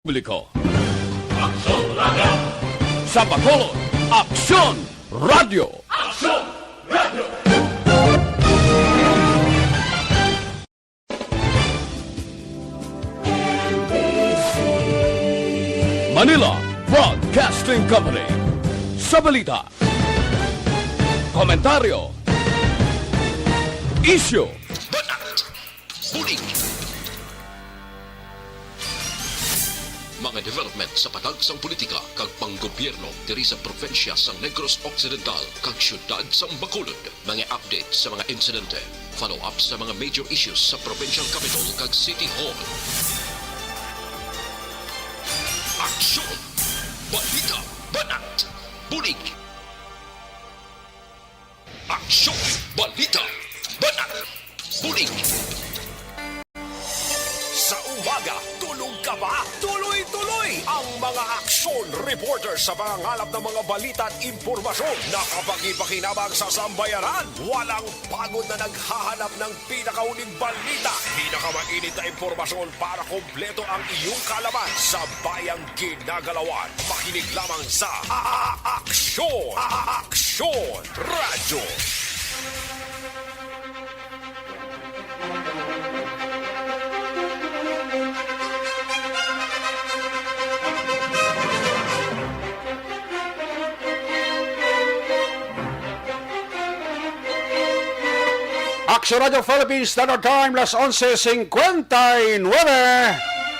Publiko. Aksyon Radio! Sa Bacolod, Aksyon Radio! Aksyon Radio! Manila Broadcasting Company. Sa balita, komentaryo, issue, banat, bulig. Mga development sa patagsang politika kag panggobyerno diri sa probinsya sa Negros Occidental kag syudad sa Bacolod. Mga update sa mga insidente, follow up sa mga major issues sa provincial capital kag city hall. Aksyon! Balita! Banat! Bulig! Aksyon! Balita! Banat! Bulig! Sa umaga, tulog ka ba? Tuloy-tuloy ang mga aksyon reporter sa mga ngalap ng mga balita at impormasyon. Nakapag-ipakinabang sa sambayaran. Walang pagod na naghahanap ng pinakauling balita. Pinakamainit na impormasyon para kompleto ang iyong kalaman sa bayang ginagalawan. Makinig lamang sa Aksyon! Aksyon Radyo! Aksyon Radio Philippines Standard Time, las 11:59.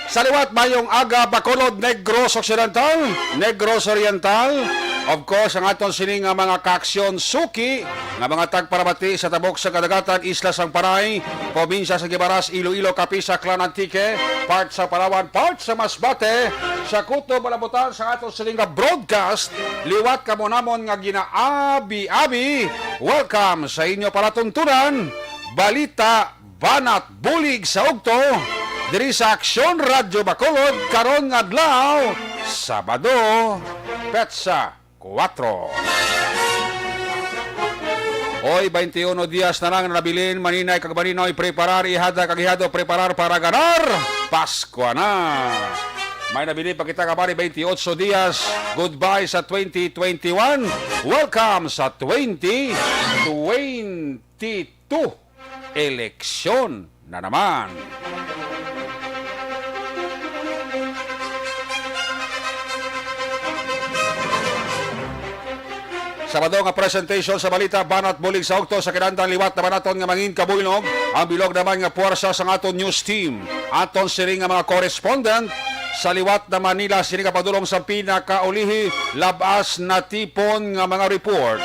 Sa liwat mayong aga, Bacolod, Negros Occidental, Negros Oriental. Of course, ang aton sining nga mga kaaksyon suki, nga mga tagparabati sa tabok sa kadagatan, Isla Sang Paray, probinsya sa Gibaras, Iloilo, Capiz, Clan Antique, part sa Palawan, part sa Masbate, sa Kuto, Malabutan, sa aton sining nga broadcast, liwat kamo namon nga ginaabi-abi. Welcome sa inyo palatuntunan, balita, banat, bulig sa ugto, diri sa Aksyon Radio Bacolod, karon nga adlaw, Sabado, Petsa 4. Hoy, 21 días na lang nabilin, maninay kag maninoy, preparar, ihada kag ihado, preparar para ganar, Pasko na. May nabili pa kita kabari, 28 días, goodbye sa 2021, welcome sa 2022, eleksyon na naman. Sabado nga presentation sa balita, banat bulig sa okto sa kinandang liwat na banaton nga mangin kabulnog. Ang bilog naman nga puwersa sa aton news team. Aton siring nga mga correspondent sa liwat na Manila, siring kapadulong sa pinakaulihi, labas na tipon nga mga report.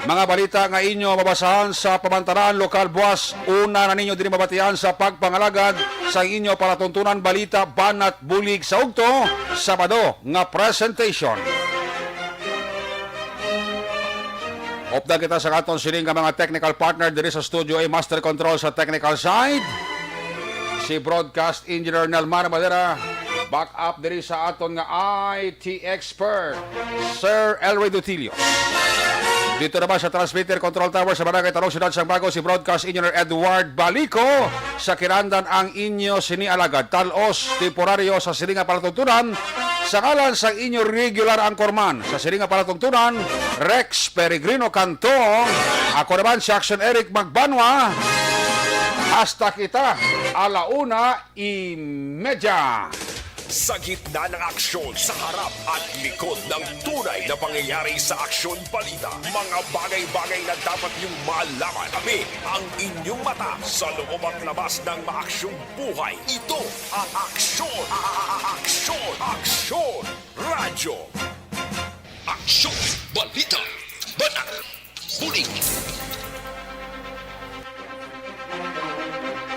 Mga balita nga inyo mabasahan sa pamantaraan lokal buwas, una na ninyo din mabatihan sa pagpangalagad sa inyo para tuntunan balita, banat bulig sa okto, Sabado nga presentation. Opda kita sa aton sining nga mga technical partner diri sa studio ay Master Control sa technical side. Si Broadcast Engineer Nelmar Madera. Back up diri sa aton nga IT expert, Sir Elroy Dutilio. Dito naman sa Transmitter Control Tower sa Barangay Tarong, Siyudad Santiago, si Broadcast Engineer Edward Balico. Sa kirandan ang inyo sinialagad, talos temporaryo sa siringa palatuntunan. Sa ngalan sa inyo regular anchorman sa siringa palatuntunan, Rex Peregrino Cantong. Ako naman si Action Eric Magbanwa. Hasta kita, 1:30. Sa gitna ng aksyon, sa harap at likod ng tunay na pangyayari sa aksyon balita, mga bagay-bagay na dapat niyong malaman. Kami ang inyong mata sa loob at labas ng maaksyong buhay. Ito ang Aksyon! Aksyon! Aksyon! Radyo! Aksyon! Balita! Banat! Bulig!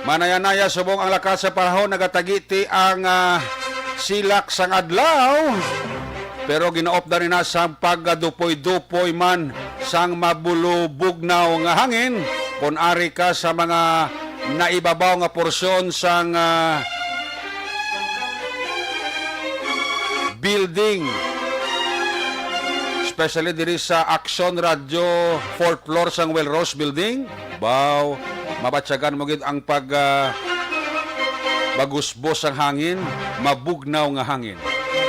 Manaya-naya subong ang lakas sa panahon, nagatagiti ang silak sang adlaw, pero ginaopda rin na sang pagdupoy-dupoy man sang mabulubugnaw nga hangin. Kung ari ka sa mga naibabaw nga porsyon sang building, especially diri sa Aksyon Radio 4th floor sang Welrose Building, mabatsagan mo gid ang pag Bagusbos ang hangin, mabugnaw nga hangin.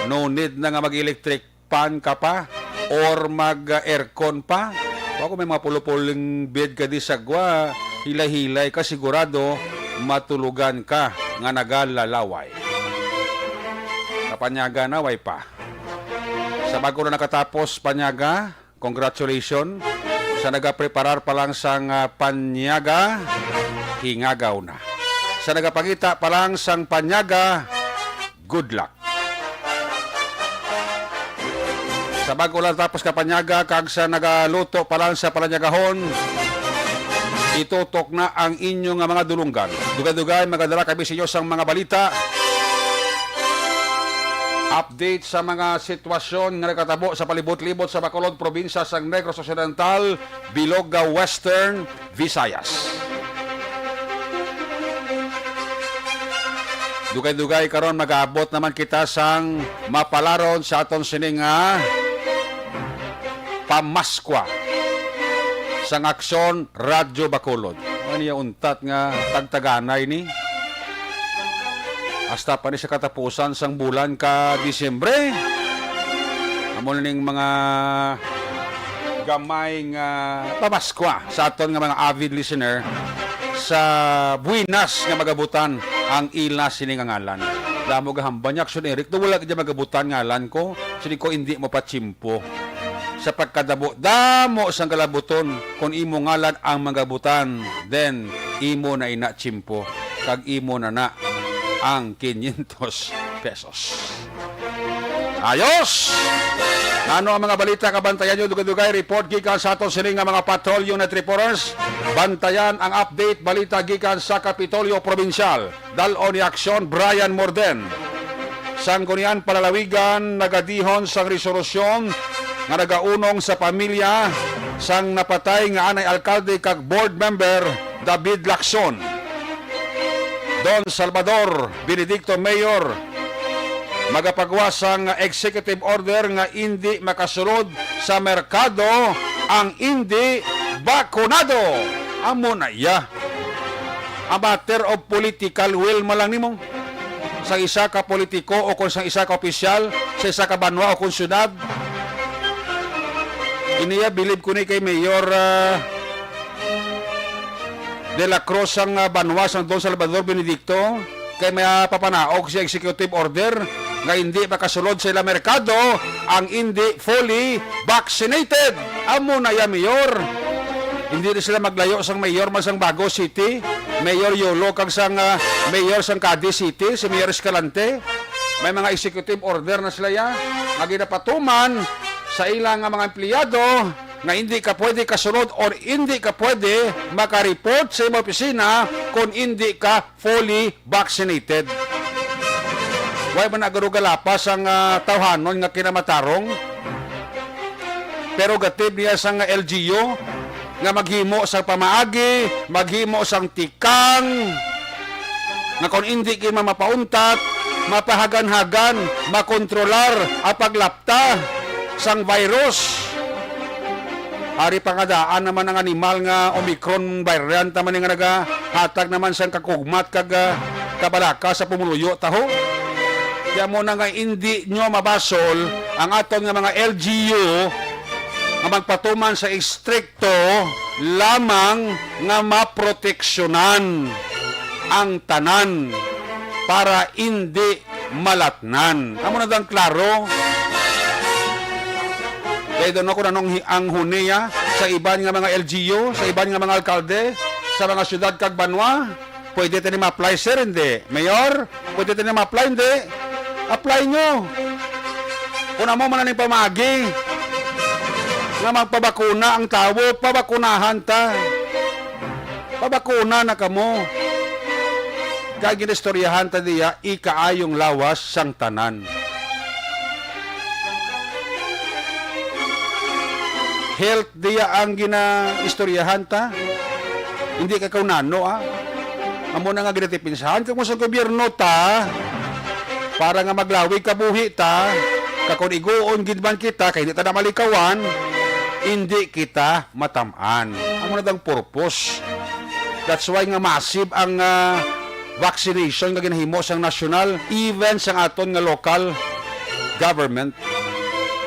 No need na nga mag-electric fan ka pa or mag-aircon pa. Ako may mga pulo-puling bed ka di sagwa, hilay-hilay ka sigurado matulugan ka nga nagalalaway. Kapanyaga naway pa. Sa bago na nakatapos panyaga, congratulations. Sa nagapreparar pa lang sang panyaga, hingagaw na. Sa nagapakita pa lang sang panyaga, good luck. Sa bago lang tapos kapanyaga, kag sa nagaluto pa lang sa palanyagahon, itutok na ang inyong mga dulunggan. Dugay-dugay, magadala kami sa inyo sang mga balita. Update sa mga sitwasyon nga nakatabo sa palibot-libot sa Bacolod, probinsya sang Negros Occidental, bilog Western Visayas. Dugay-dugay karon mag-aabot naman kita sang mapalaron sa aton sining pamaskwa sang Aksyon Radyo Bacolod. Ano yung untat nga tagtaganay ni? Hasta pa ni sa katapusan sang bulan ka Disyembre. Amon ning mga gamay nga pamaskwa sa aton nga mga avid listener sa buinas nga magabutan ang ila sining ngalan. Damo gahambanyak so Eric, wala ka magabutan ngalan ko, sini ko hindi mo patsimpo. Sa pagkadabo damo sang kalabuton kung imo ngalan ang magabutan, then imo na ina tsimpo kag imo na ang 500 pesos. Ayos! Ano ang mga balita kabantayan nyo? Dugay-dugay report gikan sa aton sining nga mga patrolyo na reporters. Bantayan ang update balita gikan sa Kapitolyo Provincial. Dalon ni Aksyon Brian Morden. Sanggunian palalawigan nagadihon sang resolusyon nga nagaunong sa pamilya sang napatay nga anay alkalde kag board member David Lacson. Don Salvador Benedicto Mayor magapagawas ang executive order nga hindi makasulod sa merkado ang hindi bakunado. Amo na iya. A matter of political will malang nimo. Sa isa ka politiko o kung sa isa ka opisyal, sa isa ka banwa o kung syudad. Iniya bilib ko ni kay Mayor De La Cruz ang banwa sang Don Salvador Benedicto kay may papanaog sa executive order nga hindi makasulod sa ilang merkado ang hindi fully vaccinated. Amo na ya Mayor. Hindi rin sila maglayo sang Mayor man sang Bago City, Mayor Yolo kag sang Mayor sang Cadiz City, si Mayor Escalante. May mga executive order na sila ya nga ginapatuman sa ilang mga empleyado nga hindi ka pwede kasunod or hindi ka pwede makareport sa imong opisina kung hindi ka fully vaccinated. Way man agarugalapas ang tawhanon nga kinamatarong. Pero gatib niya sang LGU nga maghimo sa pamaagi, maghimo sang tikang nga kung hindi kayo mapauntat, mapahagan-hagan, makontrolar ang paglapta sang virus. Ari pangadaan naman ang animal nga Omicron variant naman nga nagahatag naman sa kakugmat kag kabalaka sa pumuluyo taho. Kaya mo na nga hindi nyo mabasol ang aton nga mga LGU nga magpatuman sa istrikto lamang nga maproteksyonan ang tanan para hindi malatnan. Amo na dang klaro. Kaya doon ako nanong ang huniya sa iban nga mga LGU, sa iban nga mga alkalde, sa mga syudad kag banwa. Pwede tayo ma-apply, sir, hindi. Mayor, pwede tayo ma-apply, hindi. Apply nyo. Kung mo man na pamagi nga magpabakuna ang tao, pabakunahan ta. Pabakuna na kamo. Kaya ginistoryahan ta diya, ikaayong lawas sang tanan. Health diya ang ginaistoryahan ta. Hindi ka kaunano, Amo na nga ginatipinsahan kung sa gobyerno ta para nga maglawig kabuhi ta, kakon iguon gidman kita kay hindi ta na malikawan, hindi kita matamaan. Amo na dang purpose. That's why nga massive ang vaccination nga ginahimo sang national, even sang aton nga local government,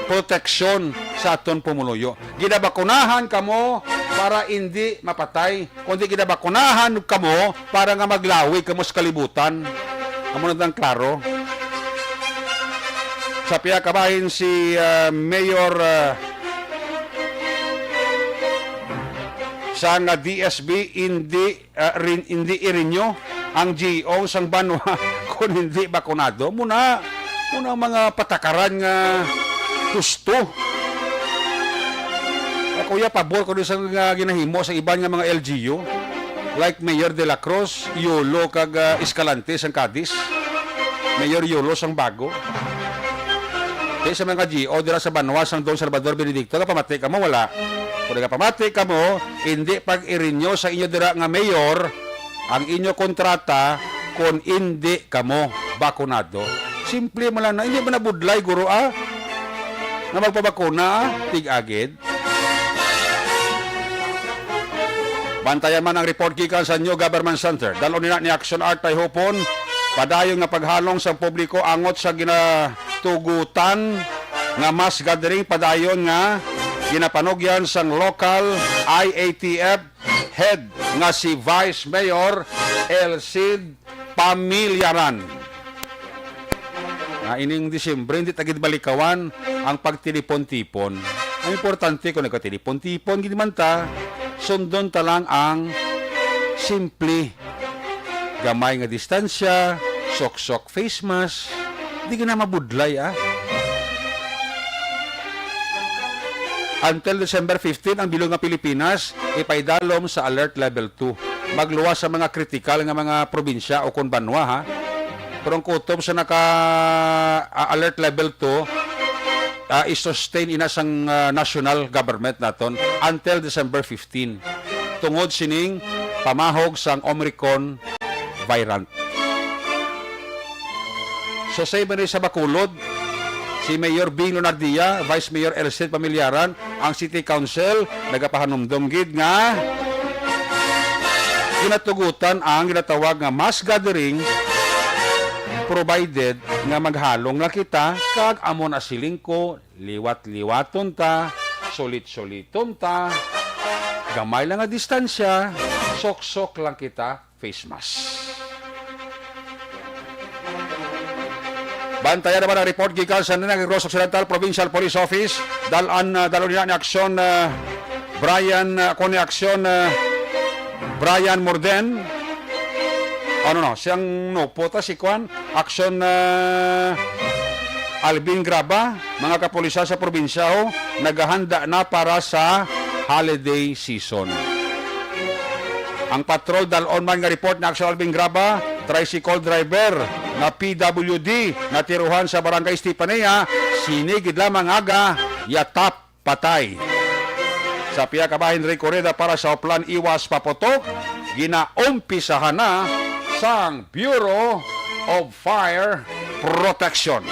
proteksyon sa aton pumuluyo. Ginabakunahan kamo para hindi mapatay, kundi ginabakunahan kamo para nga maglawi kamo sa kalibutan. Amo na tang klaro. Sa piya kabahin si Mayor sang DSB hindi irinyo ang GO sang banwa kung hindi bakunado. Muna mga patakaran nga gusto. Kuya, pabor ko rin sa ginahimo sa iban nga mga LGU like Mayor de la Cruz, Yolo kag Escalante sang Cadiz, Mayor Yolo sang Bago. Kaya sa mga GO dira sa banwa sang Don Salvador Benedicto, kapamati ka mo, wala. Kung kapamati ka mo, hindi pag-irinyo sa inyo dira nga mayor ang inyo kontrata kung hindi ka mo bakunado. Simple mo lang na, hindi ba nabudlay, guro na magpabakuna, tig-agid. Bantayan man ang report gikan sa New Government Center. Dalon nila ni Action Art tay hupon, padayon nga paghalong sa publiko angot sa ginatugutan nga mass gathering, padayon nga ginapanogyan sang local IATF head nga si Vice Mayor Elcid Pamilyaran. Ining Disyembre, hindi tagid balikawan ang pagtilipon-tipon. Ang importante kung nagkatilipon-tipon, gini man ta, sundon ta lang ang simple. Gamay nga distansya, sok-sok face mask, hindi ka na mabudlay, Until December 15, ang bilog ng Pilipinas ipaidalom sa Alert Level 2. Magluwas sa mga kritikal nga mga probinsya o kunbanwa, Pero ang kutob sa naka-Alert Level 2, i-sustain inasang national government naton until December 15. Tungod sining pamahog sang Omicron variant. So sa iba sa Bacolod, si Mayor Bing Lunardia, Vice Mayor Elcid Pamilyaran, ang City Council nagapahanumdum gid nga ginatugutan ang ginatawag nga mass gathering provided nga maghalong na kita kag amo na silingko, liwat-liwaton ta, sulit-suliton ta, gamay lang nga distansya, sok-sok lang kita face mask. Bantayan naman ang report gikan sa Negros Occidental Provincial Police Office. Dalon nila ni aksyon Brian Morden. Siyang nopota si Kwan. Aksyon Alvin Graba. Mga kapulisan sa probinsya naghahanda na para sa holiday season. Ang patrol dalon man nga report na aksyon Alvin Graba, tricycle driver na PWD na tiruhan sa Barangay Estefanía, sinigid lamang aga, yatap patay. Sa piya kabahin rekoreda para sa plan iwas papotok, ginaumpisahan na sang Bureau of Fire Protection.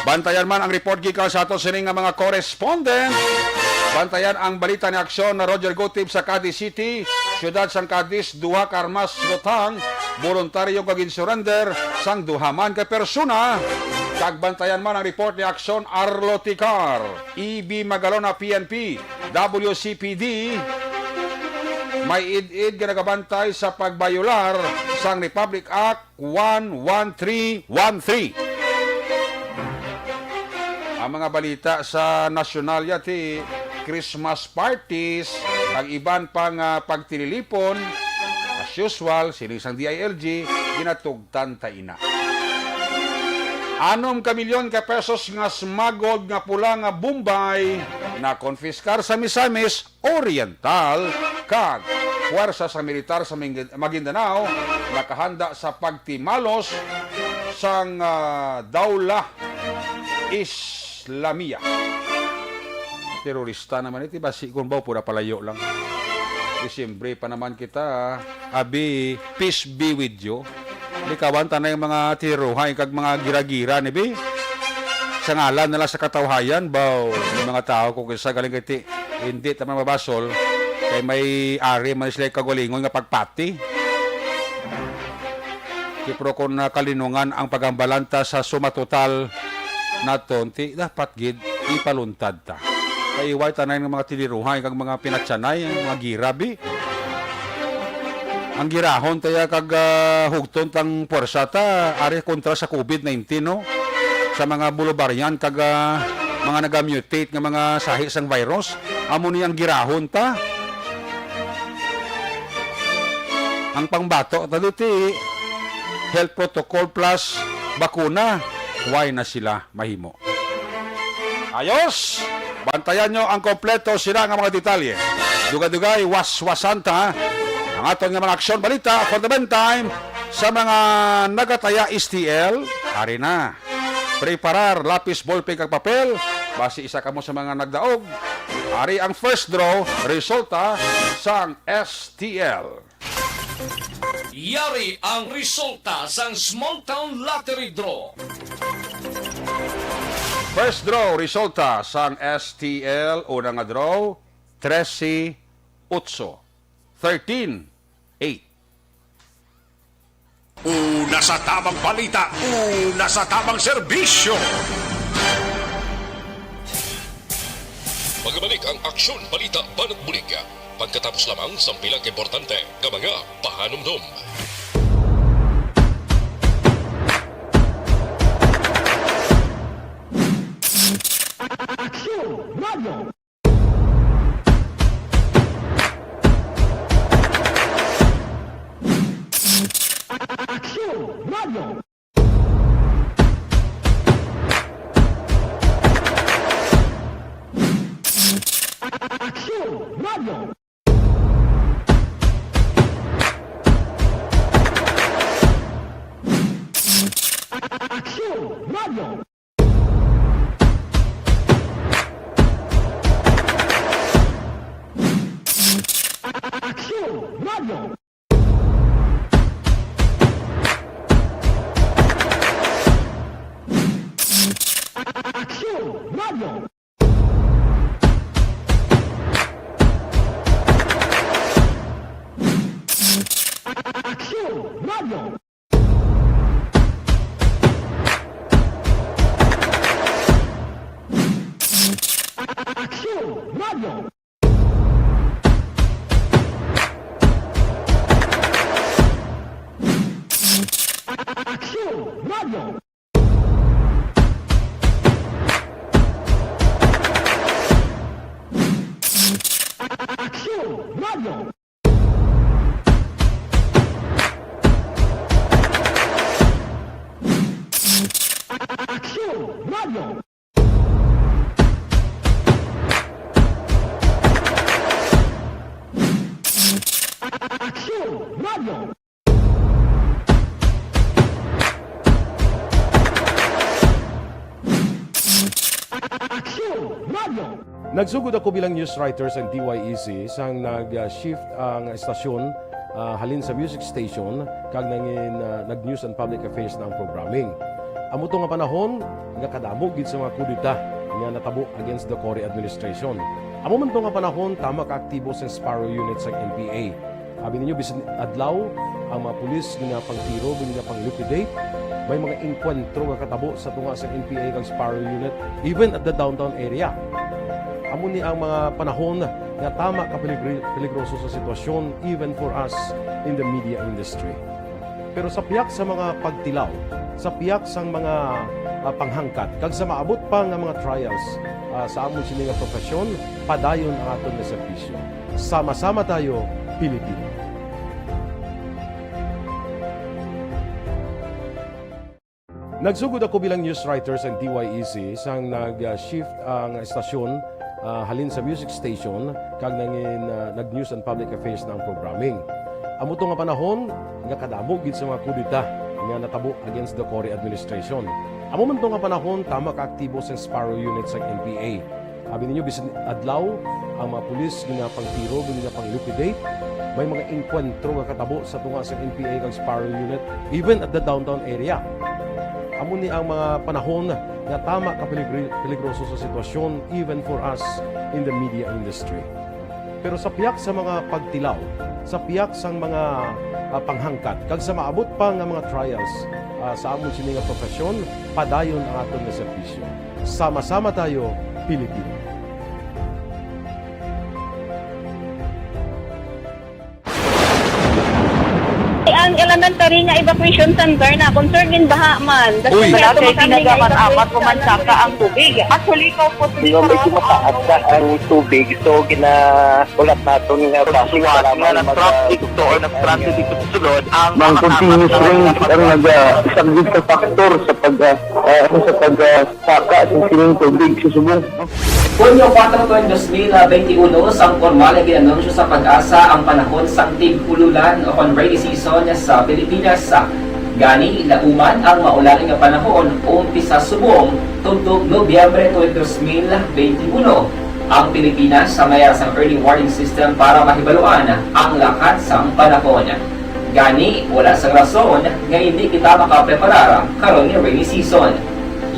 Bantayan man ang report gikan sa ato sining nga mga correspondent. Bantayan ang balita ni aksyon na Roger Gotib sa Cadiz City, siyudad sang Cadiz, duha ka armas lutang, voluntaryo kagin surrender sang duha man ka persona. Kag bantayan man ang report ni aksyon Arlo Ticar, EB Magalona PNP, WCPD, may id-id nga nagabantay sa pagbayular sang Republic Act 11313. Ang mga balita sa nasyonal yati, Christmas parties, ang iban pang pagtililipon, as usual, sinisang DILG, ginatugtan taina. 6 milyon ka pesos nga smuggled nga pula nga Bombay na konfiskar sa Misamis Oriental kag puwersa sa militar sa Maguindanao nakahanda sa pagtimalos sang Daulah Islamia. Terorista naman iti basi kung ba pura palayo lang. Disyembre pa naman kita, abi peace be with you. Likawan tanay mga tiruhay kag mga gira-gira ni bi. Sa ngalan nila sa katawhayan baw ng mga tao kung sa galing kiti hindi taman mabasol kay may ari man sila kagalingon nga pagpati. Kipro kung nakalinungan ang pagambalanta sa sumatotal naton, ti dapat gid ipaluntad ta. Kay iway tanay ng mga tiniruhay kag mga pinatsanay, mga girabi. Ang girahon taya kag hugton tang puwersa ta ari kontra sa COVID-19 no. Sa mga bulobarian kag mga nagamutate nga mga sahi sang virus, amo ni ang girahon ta. Ang pangbato ta ti health protocol plus bakuna, why na sila mahimo. Ayos! Bantayan nyo ang kompleto sila nga mga detalye. Dugay-dugay, was-wasanta ang aton nga mga aksyon balita for the meantime sa mga nagataya STL, ari na. Preparar lapis, ballpen kag papel, base isa kamo sa mga nagdaog. Ari ang first draw, resulta sang STL. Yari ang resulta sang Small Town Lottery Draw. First draw, resulta sang STL. Unang nga draw, 13-8. 13-8. Una sa tamang balita, una sa tamang serbisyo. Magbalik ang aksyon balita banat bulig. Pagkatapos lamang sa pilang importante ng mga pahanumdum. Nagsugod ako bilang news writer sa DYEC sang nag-shift ang estasyon halin sa music station kag nag-news and public affairs na ang programming. Amo to nga panahon nga kadamo gid sa mga kudita nga natabo against the Cory administration. Amo man to nga panahon tama ka aktibo sa Sparrow unit sa NPA. Abi ninyo bisan adlaw ang mga pulis nga pangtiro nga pang-liquidate. May mga enkwentro nga katabo sa tunga sa NPA kag Sparrow unit even at the downtown area. Amo ni ang mga panahon nga tama ka peligroso sa sitwasyon even for us in the media industry. Pero sa piyak sa mga pagtilaw, sa piyak sa mga panghangkat, kag sa maabot pa nga mga trials sa amon sini nga profesyon, padayon ang aton na serbisyo. Sama-sama tayo, Pilipino. Nagsugod ako bilang news writer sa DYEC sang nag-shift ang estasyon halin sa music station kag nag-news and public affairs na ang programming. Amo to nga panahon nga kadamo gid sa mga kudita nga natabo against the Cory administration. Amo man to nga panahon tama ka aktibo sa Sparrow unit sa NPA. Abi ninyo bisan adlaw ang mga pulis nga pangtiro nga pang-liquidate. May mga enkwentro nga katabo sa tunga sa NPA kag Sparrow unit even at the downtown area. amo ni ang mga panahon nga tama ka peligroso sa sitwasyon even for us in the media industry. Pero sa piyak sa mga pagtilaw, sa piyak sa mga panghangkat, kag sa maabot pa nga mga trials sa amon sini nga profesyon, padayon ang aton nga serbisyo. Sama-sama tayo, Pilipino. Ang elementary nga evacuation center na concern din baha man. Uy. Kaya Kaya tinagaman apat evacuation kumansaka ang tubig. Actually, ikaw po sa Medyo mataas na ang tubig. So, ginaulat natin nga traffic para nga ng traffic to or nag-traffic dito sa sulod ang Mang continuous rain ang isang good sa factor sa pagsaka sa sining tubig sa subong. Hunyo 4, 2021, sang formal ay ginanunsyo sa Pag-asa ang panahon sang tig-ululan o kon rainy season sa Pilipinas. Gani, lauman ang maulaling nga panahon umpisa subong tuntog Nobyembre 2021. Ang Pilipinas sa mayroon sang early warning system para mahibaluan ang lakat sang panahon. Gani, wala sang rason nga hindi kita makapreparar karon nga rainy season.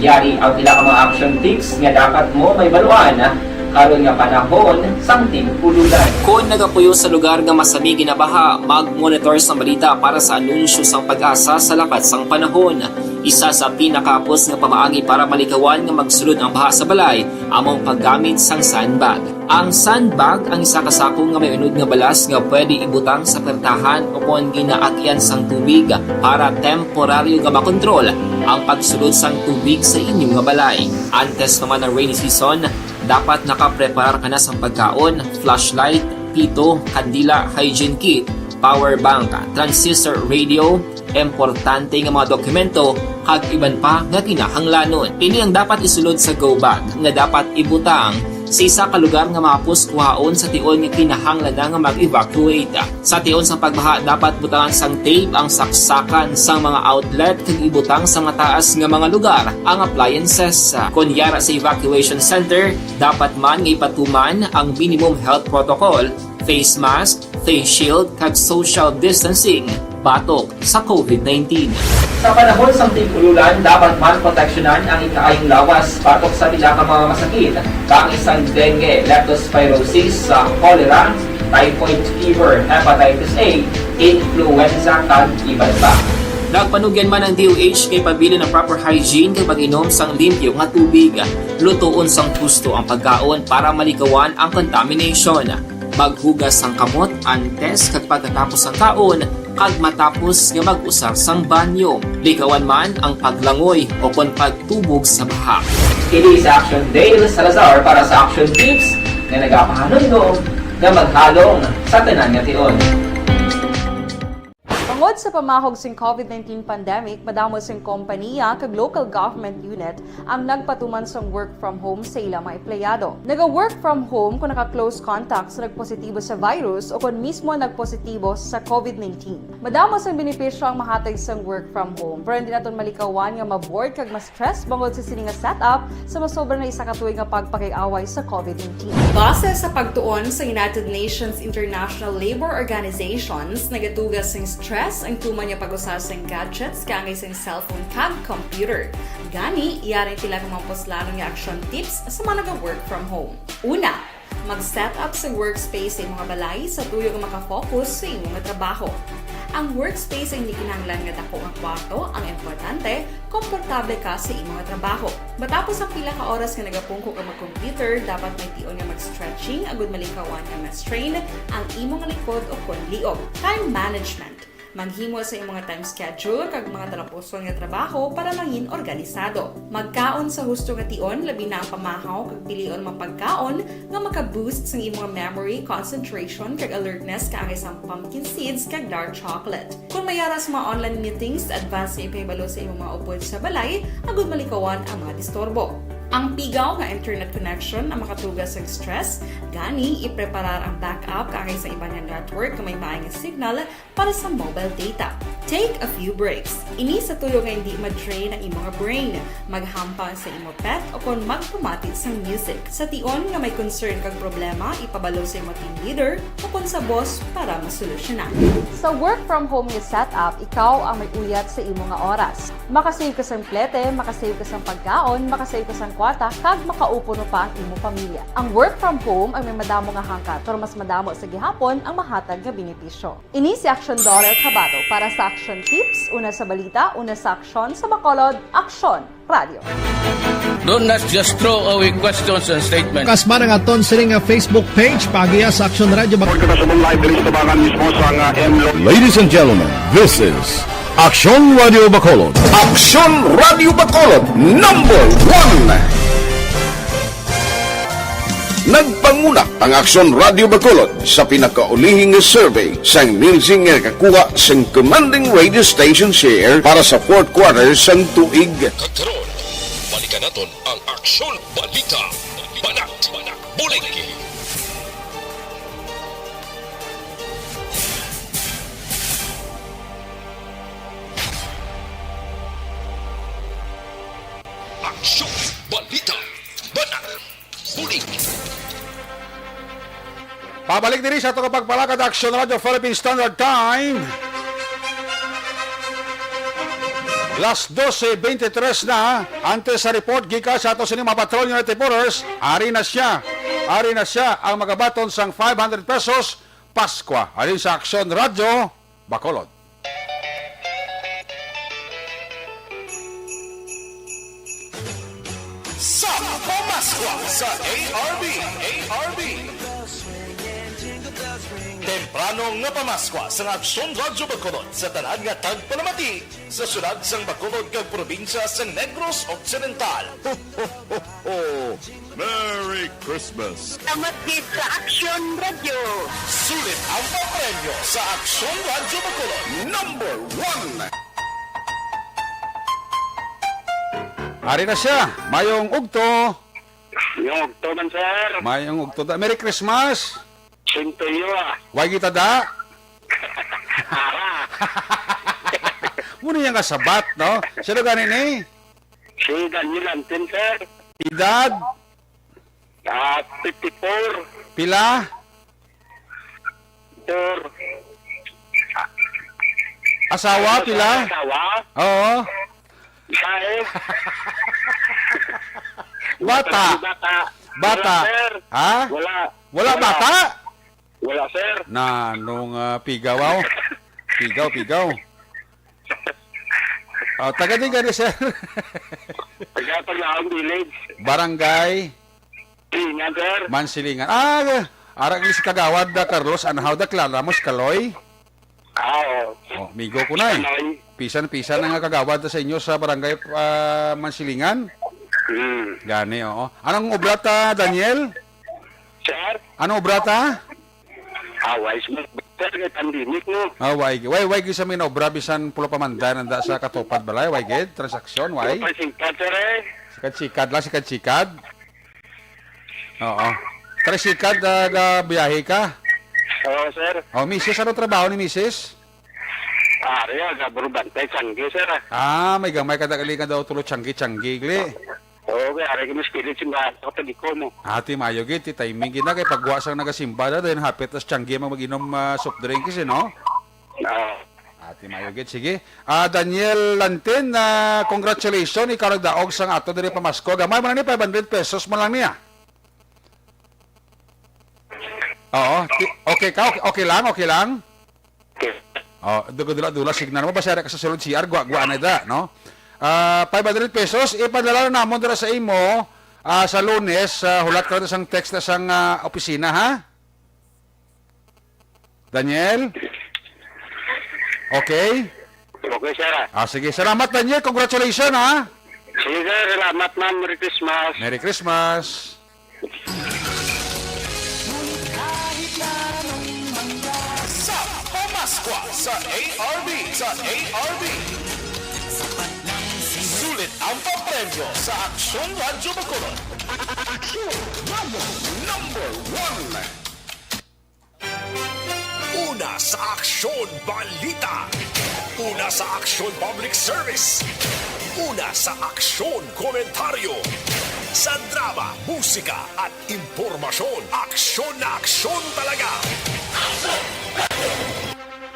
Yari ang pila ka mga action tips nga dapat mo may baluan karon nga panahon sang tig-ululan. Kung nagapuyo sa lugar nga masabi ginabaha, mag-monitor sa balita para sa anunsyo sang Pag-asa sa lakat sang panahon. Isa sa pinakapos nga pamaagi para malikawan nga magsulod ang baha sa balay, among paggamit sang sandbag. Ang sandbag ang isa kasako nga may unod nga balas nga pwede ibutang sa pertahan o kung ginaagyan sang tubig para temporaryo nga makontrol ang pagsulod sang tubig sa inyong nga balay. Antes naman ng rainy season, dapat nakapreparar ka na sa pagkaon, flashlight, pito, kandila, hygiene kit, power bank, transistor radio, importante nga mga dokumento, kag iban pa nga kinahanglanon. Ini ang dapat isulod sa go bag nga dapat ibutang sa isa ka lugar nga mapus kuhaon sa tion nga kinahanglan nga mag-evacuate. Sa tion sa pagbaha dapat butangan sang tape ang saksakan sa mga outlet kag ibutang sa mataas nga mga lugar ang appliances. Kunyara sa evacuation center, dapat man nga ipatuman ang minimum health protocol, face mask, face shield kag social distancing batok sa COVID-19. Sa panahon sa tig-ululan, dapat man proteksyonan ang ikaayong lawas batok sa pila ka mga masakit, kang isang dengue, leptospirosis, cholera, typhoid fever, hepatitis A, influenza, kag iban pa. Nagpanugyan man ang DOH kay pabili ng proper hygiene kay pag-inom sang limpyo nga tubig, lutuon sang husto ang pagkaon para malikawan ang contamination. Maghugas sang kamot antes kag pagkatapos ang kaon kag matapos nga mag-usar sang banyo. Likawan man ang paglangoy o kon pagtubog sa baha. Kini sa Action Dale Salazar para sa Action Tips nga nagapahanundong nga maghalong sa tanan nga tion. Tungod sa pamahog sing COVID-19 pandemic, madamo sing kompanya kag local government unit ang nagpatuman sang work from home sa ilang mga empleyado. Naga-work from home kung naka-close contact sa nagpositibo sa virus o kung mismo nagpositibo sa COVID-19. Madamo sang benepisyo ang mahatag sang work from home, pero hindi naton malikawan nga ma-bored kag ma-stress bangod sa sini nga setup sa masobra na isa ka tuig nga pagpakiaway sa COVID-19. Base sa pagtuon sa United Nations International Labour Organizations, nagatugas sing stress ang tuman niya pag-usar sa gadgets kangay sa cellphone kag computer. Gani, iyarin tila ng mga poslanong nga action tips sa mga nag-work from home. Una, mag-set up sa workspace sa mga balay sa tuyo nga makafocus sa imong trabaho. Ang workspace ay hindi kinahanglan nga dako ang kwarto, ang importante, komportable ka sa imong trabaho. Matapos ang pila ka oras nga nagapungko ka mag-computer, dapat may tion nga mag-stretching agud malikawan nga ma-strain ang imong likod o kon liog. Time management. Maghimo sa imong mga time schedule kag mga talapuson nga trabaho para mangin organisado. Magkaon sa husto nga tion, labi na ang pamahaw kag pilion mapagkaon nga maka-boost sa imong memory, concentration kag alertness kaangay sa pumpkin seeds kag dark chocolate. Kung mayara sa mga online meetings, advance nga ipahibalo sa imong mga upod sa balay, agud malikawan ang mga disturbo. Ang pigaw nga internet connection ang makatugas sa stress, gani ipreparar ang backup kaagay sa iba nga network na may maayong signal para sa mobile data. Take a few breaks. Ini sa tuyo nga hindi ma-drain ang imong brain, maghampang sa imo pet o kung magpumati sa music. Sa tion nga may concern kag problema, ipabalo sa imo team leader o kung sa boss para masolusyonan. Sa work from home nga setup, ikaw ang may uyat sa imo nga oras. Makasave ka sa plete, makasave ka sa pagkaon, makasave ka sa kwata, kag makaupo no pa ang imo pamilya. Ang work from home ay may madamo nga hangkat, pero mas madamo sa gihapon ang mahatag nga benepisyo. Ini si Action Dorel Cabato para sa Action Tips, una sa balita, una sa aksyon sa Bacolod, Action Radio. Do not just throw away questions and statements. Kasmara nga ton siring nga Facebook page pagiya sa Action Radio. Ladies and gentlemen, this is Action Radio Bacolod. Aksyon Radio Bacolod number 1. Nagpangunak ang Aksyon Radio Bacolod sa pinakaulihing survey sa ninsing nga kakuha sa commanding radio station share para sa fourth quarter sang tuig. Kagkaroon, balikan naton ang Aksyon Balita. Banat, bulig. Aksyon Balita. Banat, bulig. Pabalik diri sa ito kapag palakad Action Radio Philippine Standard Time. Last 12:23 na, antes sa report, gika sa ito sa mga Patrol Unit Reporters, ari na siya ang magabaton sang 500 pesos Paskwa. Alin sa Action Radio, Bacolod. Sa Pamaskwa sa ARB. Temprano nga pamaskwa sa Aksyon Radio Bacolod sa tanan nga tagpalamati sa syudad sang Bacolod kag probinsya sa Negros Occidental. Ho, ho, ho, ho. Merry Christmas! Tamatid sa Action Radio. Sulit ang papremyo sa Aksyon Radio Bacolod number 1. Ari na siya, mayong ugto. Yung ugto man, sir. Mayong ugto. Merry Christmas. Sinto yun, Why kita da? Ara. Muna yung kasabat, no? Sino ganin eh? Si Daniel Antin, sir. Edad? 54. Pila? 4. Asawa? Pila? Asawa? Oo. Isa eh. Bata? Bata. Bata? Wala, sir. Ha? Wala bata? Wala, sir. Na, nung pigaw. Pigaw. Taga din gani, sir. Taga-Paglaong Village. Barangay? Silingan, sir. Mansilingan. Arang si Kagawad da Carlos, anahaw da Claramos, Kaloy. Oo. Migo ko na eh. Pisan-pisan na nga kagawad sa inyo sa barangay Mansilingan. Gani, oo. Anong obrata, Daniel? Sir? Anong obrata? Wise mo. Sir, kay pandemic mo. Why gid sa min obra bisan pulo pamandan anda sa katupad balay, why gid transaksyon, why? Singkat, sir eh. Sikad. Oo. Sikad da biyahe ka. Oo, sir. Misis, ano trabaho ni Misis? Ariya, gabrubantay, sangge, sir. May gamay kadagali ka daw tulo tiyanggi gli. Oo, kaya ariya kami spirit simbahan sa kataliko mo. Ati mayo gid ti timing gid na kay pagwa sang nagasimba da then hapit tas tiyanggi maginom soft drink kasi no. Oo. Ati mayo gid sige. Daniel Lantin, congratulations ikaw nagdaog sang ato diri pamasko. Gamay man ni 500 pesos man lang niya. Oo, okay ka? Okay lang? Okay. Dula signal mo, basta ka sa sulod CR, gwa na da, no? 500 pesos, ipadala na namon dira sa imo sa Lunes, hulat ka rin sang text na sang opisina, ha? Daniel? Okay? Okay, sir. Sige, salamat Daniel, congratulations, ha? Sige, sir, salamat, ma'am. Merry Christmas. Merry Christmas. Sa Pamaskwa sa ARB. Sulit ang papremyo sa Aksyon Radyo Bacolod. Number 1. Una sa Aksyon Balita. Una sa Aksyon Public Service. Una sa Aksyon Komentaryo. Sa drama, musika at impormasyon, aksyon na aksyon talaga.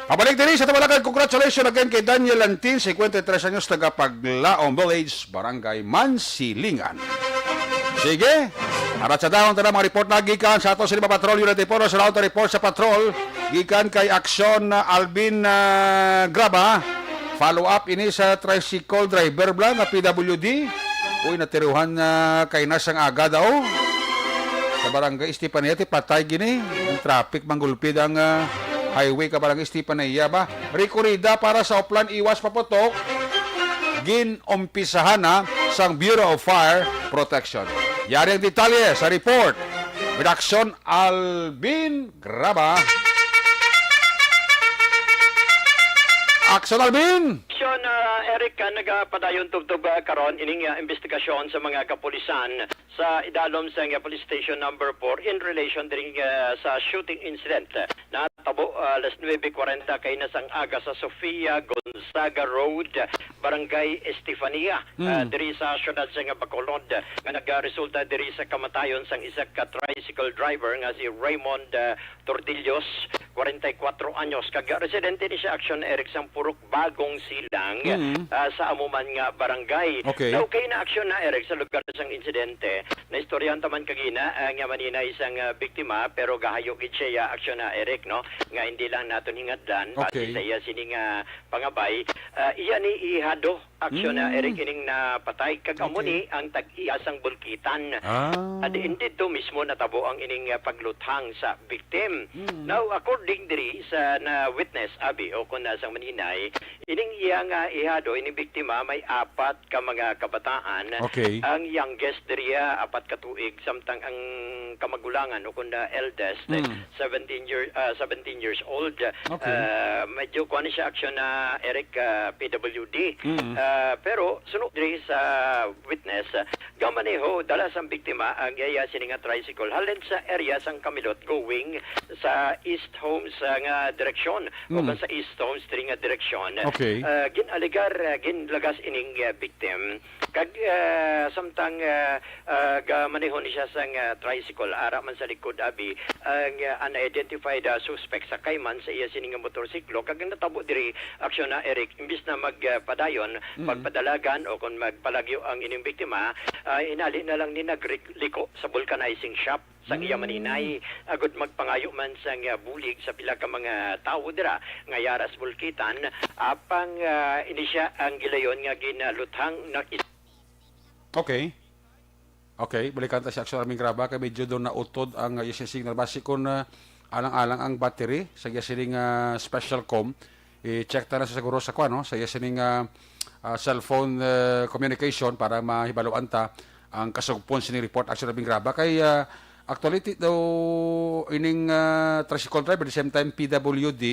Pabalik din sa tabalagan, congratulations again kay Daniel Lantin, 53 anyos, taga Paglaong Village, Barangay Mansilingan. Sige, arat sa daon tala mga report na gikan sa ato sa lima patrol unit report sa laon report sa patrol gikan kay Aksyon Alvin Graba. Follow up ini sa tricycle driver bla nga PWD. Uy, natiruhan kay nasang aga daw. Sa barangay Estepanete, patay gini. Ang traffic manggulpid ang highway ka barangay Estepanete ba? Rekorida para sa Oplan Iwas Paputok. Ginompisahan na sang Bureau of Fire Protection. Yari ang detalye sa report. With Aksyon Alvin Graba. Aksyon Alvin! Aksyon, Eric, nagapadayon tugtog karon ining investigasyon sa mga kapulisan sa idalom sa police station number 4 in relation din sa shooting incident. Natabo alas 9:40 kay nasang aga sa Sofia Gonzaga Road, Barangay Estefania, diri sa syudad sa Bacolod, nga nagresulta diri sa kamatayon sang isa ka tricycle driver nga si Raymond Tortillos, 44 anyos, kag residente ni siya Aksyon Eric sang Purok Bagong Silang sa amuman nga barangay. Okay. Now, kay na Aksyon na Eric sa lugar sang insidente, na istoryahan taman kagina nga manina isang biktima pero gahayo gid siya Aksyon na Eric, no, nga hindi lang naton hingadlan okay. sa iya sining pangabay. Iya ni ihado Aksyon na Eric ining napatay kag amo ni ang tag-iyasang bulkitan. At indeed to mismo natabo ang ining pagluthang sa victim. Now, according diri sa na witness abi o kun nasang maninay, ining iya nga ihado ining biktima may 4 ka mga kabataan. Okay. Ang youngest diri 4 ka tuig samtang ang kamagulangan o kun eldest 17 years old. Okay. Medyo kuan siya Aksyon na Eric PWD. Pero sunod diri sa witness, gamaneho dala sang biktima ang iya sininga tricycle halin sa area sang Camilot going sa East Homes nga direksyon o sa East Homes diri nga direksyon. Okay. Ginaligar ginlagas ining victim kag samtang gamaneho ni siya sang tricycle ara man sa likod abi ang unidentified suspect sa kayman sa iya sininga motorsiklo kag natabo diri Aksyon na Eric imbis na magpadayon pagpadalagan o kung magpalagyo ang ining biktima, inali na lang ni nagliko sa vulcanizing shop sa iya maninay agud magpangayo man sa bulig sa pila ka mga tawo dira nga yaras bulkitan apang ini siya ang gilayon nga ginaluthang na Okay. Okay, balikan ta si Aksyon Alvin Graba kay medyo doon na utod ang yung signal base kon alang-alang ang battery sa sining special com. I-check ta na sa siguro sa kuan no sa sining cellphone communication para mahibaluan ta ang kasugpon sini report Aksyon Alvin Graba kay actually daw ining tricycle driver the same time PWD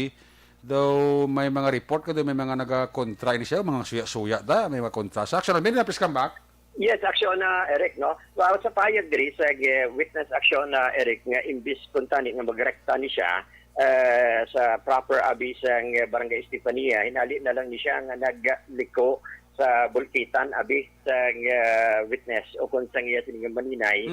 daw may mga report kada may mga naga-kontra ini siya mga suya-suya da may mga kontra sa Aksyon Alvin please come back. Yes, Aksyon na Eric, no? So, sa payag diri sa witness Aksyon na Eric nga imbis kuntani nga magrekta ni siya sa proper abi sang Barangay Estefania, hinali na lang ni siya nga nagliko sa bulkitan abi sa witness o kung sang iya sining maninay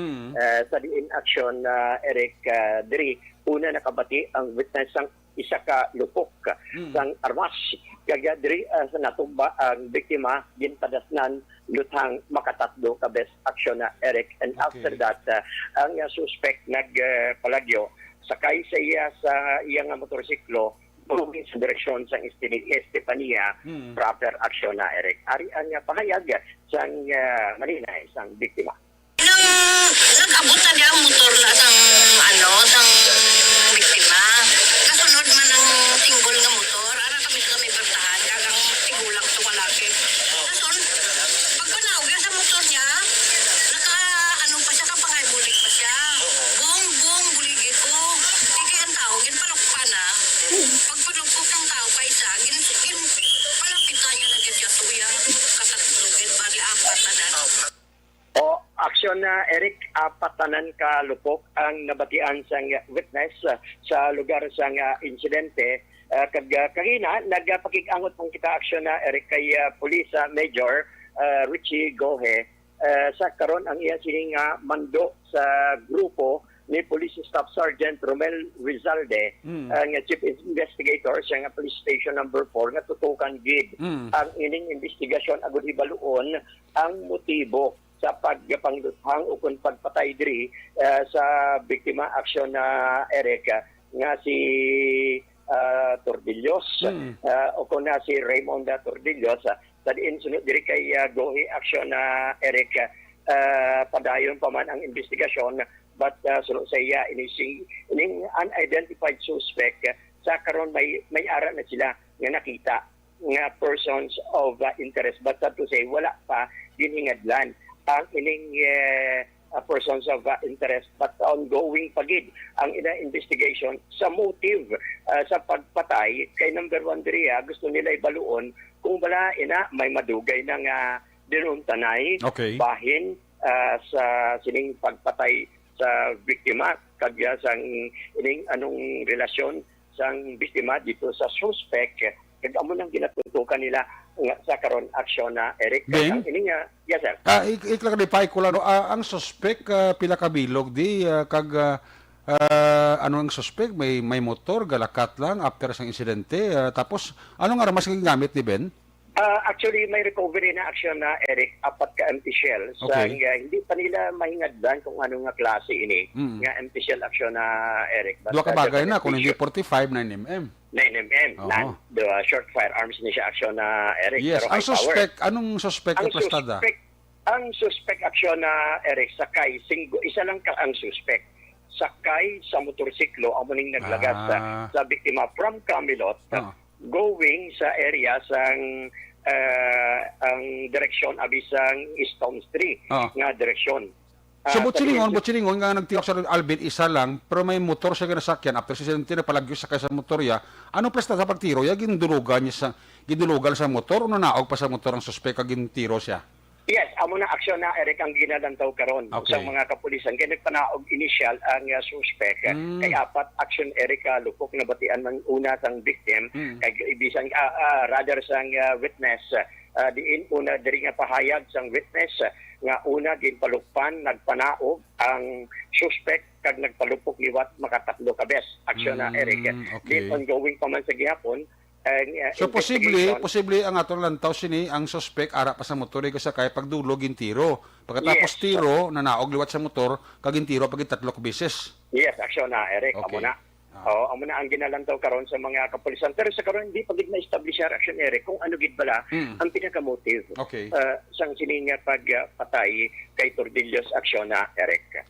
sa diin Aksyon na Eric diri una nakabati ang witness sang isa ka lupok sang armas kaya diri sa natumba ang biktima ginpadasnan luthang makatatlo ka best Aksyon na Eric and after that ang suspect nagpalagyo sakay sa iya sa iyang motorsiklo moving sa direksyon sa Estefania proper Aksyon na Eric ari ang pahayag sang maninay sang biktima. Nag-abutan niya ang motor na sang sang biktima. Kasunod man ang tinggol nga motor. Ara kami sa may bertahan. Kagang tigulang ito kalaki. Kasun, pagpanaw niya sa motor niya, pa siya, kapangaybulig pa siya. Buong buligid ko. Hindi ang tao, ginpalokpa na. Pagpanukpok ng tao pa isa, palapitan niya na siya tuya. Kasatlugin, bali ako. na Eric, apatanan ka lupok ang nabatian sang witness sa lugar sang insidente. Kagina, nagpakig-angot pong kita aksyon na Eric kay Police Major Richie Gohe. Sa karon ang iya sining mando sa grupo ni Police Staff Sergeant Romel Rizalde, ang Chief Investigator sa Police Station number 4 nga tutukan gid ang ining investigasyon agud hibaluon ang motibo sa pagpanglutang o kung pagpatay diri sa biktima aksyon na Eric nga si Tordillos o kung na si Raymond Tordillos sa diin sunod diri kay Gohi aksyon na Eric padayon pa man ang investigasyon. But sunod sa iya, ining unidentified suspect, sa karon may ara na sila nga nakita nga persons of interest. But to say, wala pa ginhingadlan ang ining persons of interest. But ongoing pagid ang investigation sa motive sa pagpatay kay number 1 diriya, gusto nila ibaluon kung wala may madugay ng dinuntanay, bahin sa sining pagpatay sa biktima kagya sang ining anong relasyon sang biktima dito sa suspect kag amo nang ginatutukan nila sa karon aksyon na Eric ang ining yes sir iklarify ko lang ang suspect pila ka bilog di kag ano ang suspect may motor galakat lang after sang insidente tapos ano nga mas gamit ni Ben? Actually, may recovery na action na Eric, 4 ka empty shells. Hindi pa nila mahingadlan kung ano nga klase ini. Nga empty shell action na Eric. Dua ka bagay na, kung hindi 45, 9mm. 9mm. The short firearms ni siya action na Eric. Yes, pero ang suspect, anong suspect ang pastada? Ang suspect action na Eric, sakay, isa lang ka ang suspect. Sakay sa motorsiklo, ang muning naglagas sa biktima from Camelot, going sa area sang ang direksyon abisang Stone Street nga direksyon. So butchilingon nga nagtiyak sa Alvin isa lang pero may motor siya ginasakyan after si Sente na palagyo sakay sa motorya. Ano presta sa pagtiro? Ya gindulugan sa motor o nanaog pa sa motor ang suspect kag gintiro siya? Yes, amo na aksyon na Eric ang ginalantaw karon sa mga kapulisan. Kaya nagpanaog initial ang suspect. Kay 4 aksyon Eric lupok na batian man una sang victim kay ibisang rather sang witness. Diin una diri nga pahayag sang witness nga una ginpalukpan nagpanaog ang suspect kag nagpalupok liwat makatatlo ka bes. Aksyon na Eric. Din ongoing pa man sa gihapon. So posible ang atong lantaw sini ang suspect ara pa sa motor ko sa kay pagdulog gintiro. Pagkatapos tiro nanaog liwat sa motor kag gintiro pag 3 beses. Yes, aksyon na Eric amo na. Amo na ang ginalantaw karon sa mga kapulisan pero sa karon hindi pa gid na-establish action Eric kung ano gid bala ang pinaka-motive sang sining pagpatay kay Tordillos aksyon na Eric.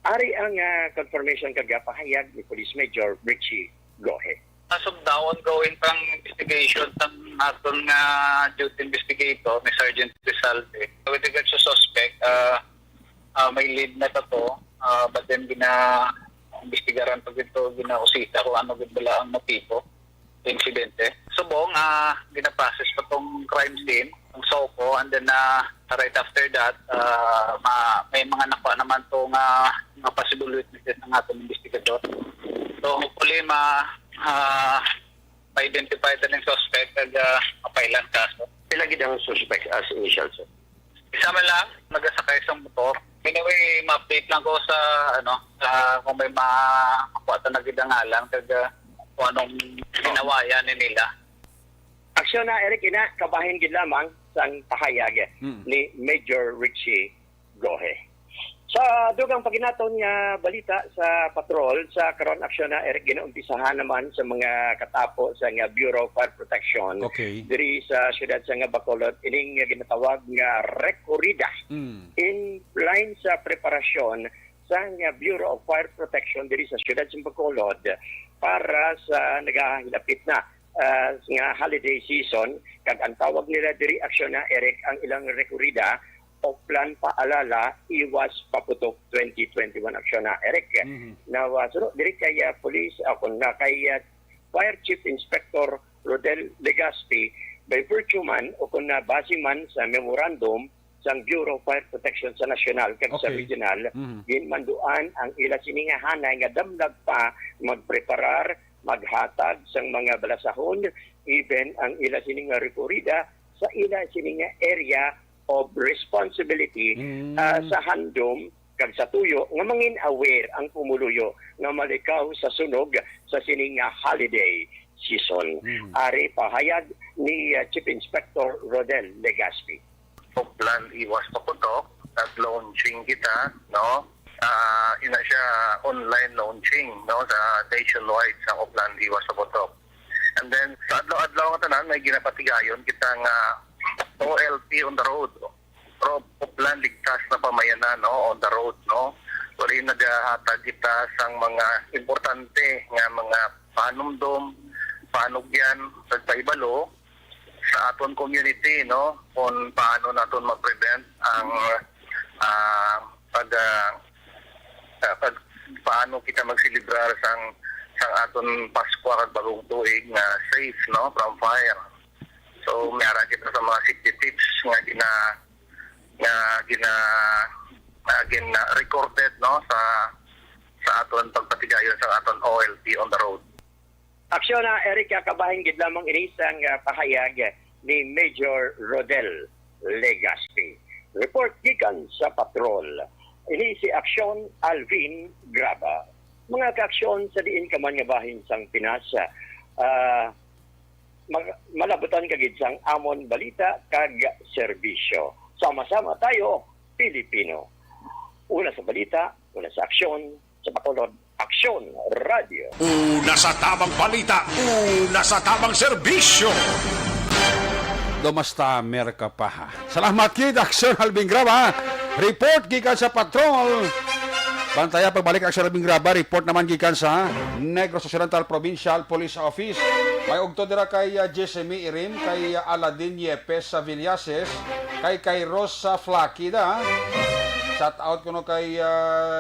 Ari ang confirmation kag pahayag ni Police Major Richie Gohe. As of now, ongoing pang investigation ng aton nga duty investigator ni Sergeant Rizalde. With regards to suspect, may lead na to, but then investigaran pag ito, ginausita kung ano bala ang motibo insidente. Subong, ginaprocess pa tong crime scene, ang SOCO, and then right after that, may mga nakuha naman to nga possible witnesses ng ating investigator. So hopefully ma-identify ng suspect at mapailan kaso. Pila gid ang suspect as initial sir? Isa man lang, nagasakay sa motor. Anyway, ma-update lang ko sa kung may makuha na gid ang alang kag kung anong ginawayan nila. Aksyon na Eric kabahin gid lamang sang pahayag ni Major Richie Gohe. Sa dugang paginaton nga balita sa patrol sa karon aksyon na Eric ginaumpisahan naman sa mga katapo sa nga Bureau of Fire Protection diri sa siyudad sa nga Bacolod ining ginatawag nga recorrida in line sa preparasyon sa nga Bureau of Fire Protection diri sa siyudad sa Bacolod para sa nagahilapit na nga holiday season kag ang tawag nila diri aksyon na Eric ang ilang recorrida o plan paalala iwas paputok 2021 aksyon na Eric. Now, diri kay police kung na kay Fire Chief Inspector Rodel Legaspi by virtue man o kung na base man sa memorandum sa Bureau of Fire Protection sa national kag sa Okay. regional, ginmanduan ang ila siningahanay nga damlag pa magpreparar, maghatag sa mga balasahon, even ang ila sininga rekorida sa ila sininga area of responsibility sa handom kag sa tuyo nga mangin aware ang pumuluyo nga malikaw sa sunog sa sininga holiday season. Ari pahayag ni Chief Inspector Rodel Legaspi. Plan iwas paputok, nag-launching kita, no? Ina siya online launching, no? Sa nationwide sa Plan iwas paputok. And then sa adlaw-adlaw nga tanan may ginapatigayon kita nga OLP on the road. Plan ligtas na pamayanan, no? On the road, no? Wali nagahatag kita sang mga importante nga mga panumdom, panugyan sa paibalo sa aton community, no, kung paano naton ma-prevent ang paano kita magsilibrar sang aton Pasko at bagong tuig na safe, no, from fire. So mayara kita sa mga safety tips nga gina recorded, no, sa aton pagpatigayon sa aton OLP on the road. Aksyon na Eric kabahin gid lamang inisang pahayag ni Major Rodel Legaspi. Report gikan sa patrol. Ini si Aksyon Alvin Graba. Mga kaaksyon sa diin ka man nga bahin sang Pinas, malabutan kagid sang amon balita kag serbisyo. Sama-sama tayo, Pilipino. Una sa balita, una sa aksyon, sa Bacolod, Aksyon Radio. Una sa tamang balita, una sa tamang serbisyo. Domasta Merka pa ha. Salamat kid, Aksyon Alvin Graba. Report gikan sa patrol. Bantaya pagbalik Aksyon Alvin Graba, report naman gikan sa Negros Occidental Provincial Police Office. May ugto dira kay Jessemy Irim, kay Aladin Yepes sa Villases, kay Rosa Flakida. Shout out kuno kay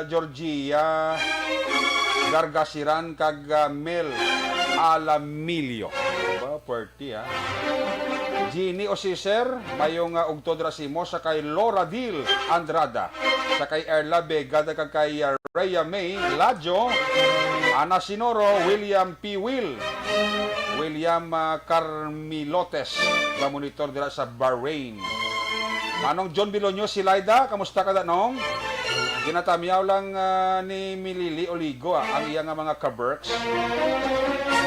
Georgia Gargasiran kag Mel Alamilio. Ba, party ha. Ginny Osiser, mayong ugtod rasimo sa kay Laura Dil Andrada, sa kay Erla Vega, kag kay Rhea May Ladjo, Ana Sinoro, William P. William Carmilotes, na monitor dira sa Bahrain. Manong John Bilonyo, si Laida, kamusta ka nong? Ginatamiyaw lang ni Milili Oligo ang iyang mga kaberks.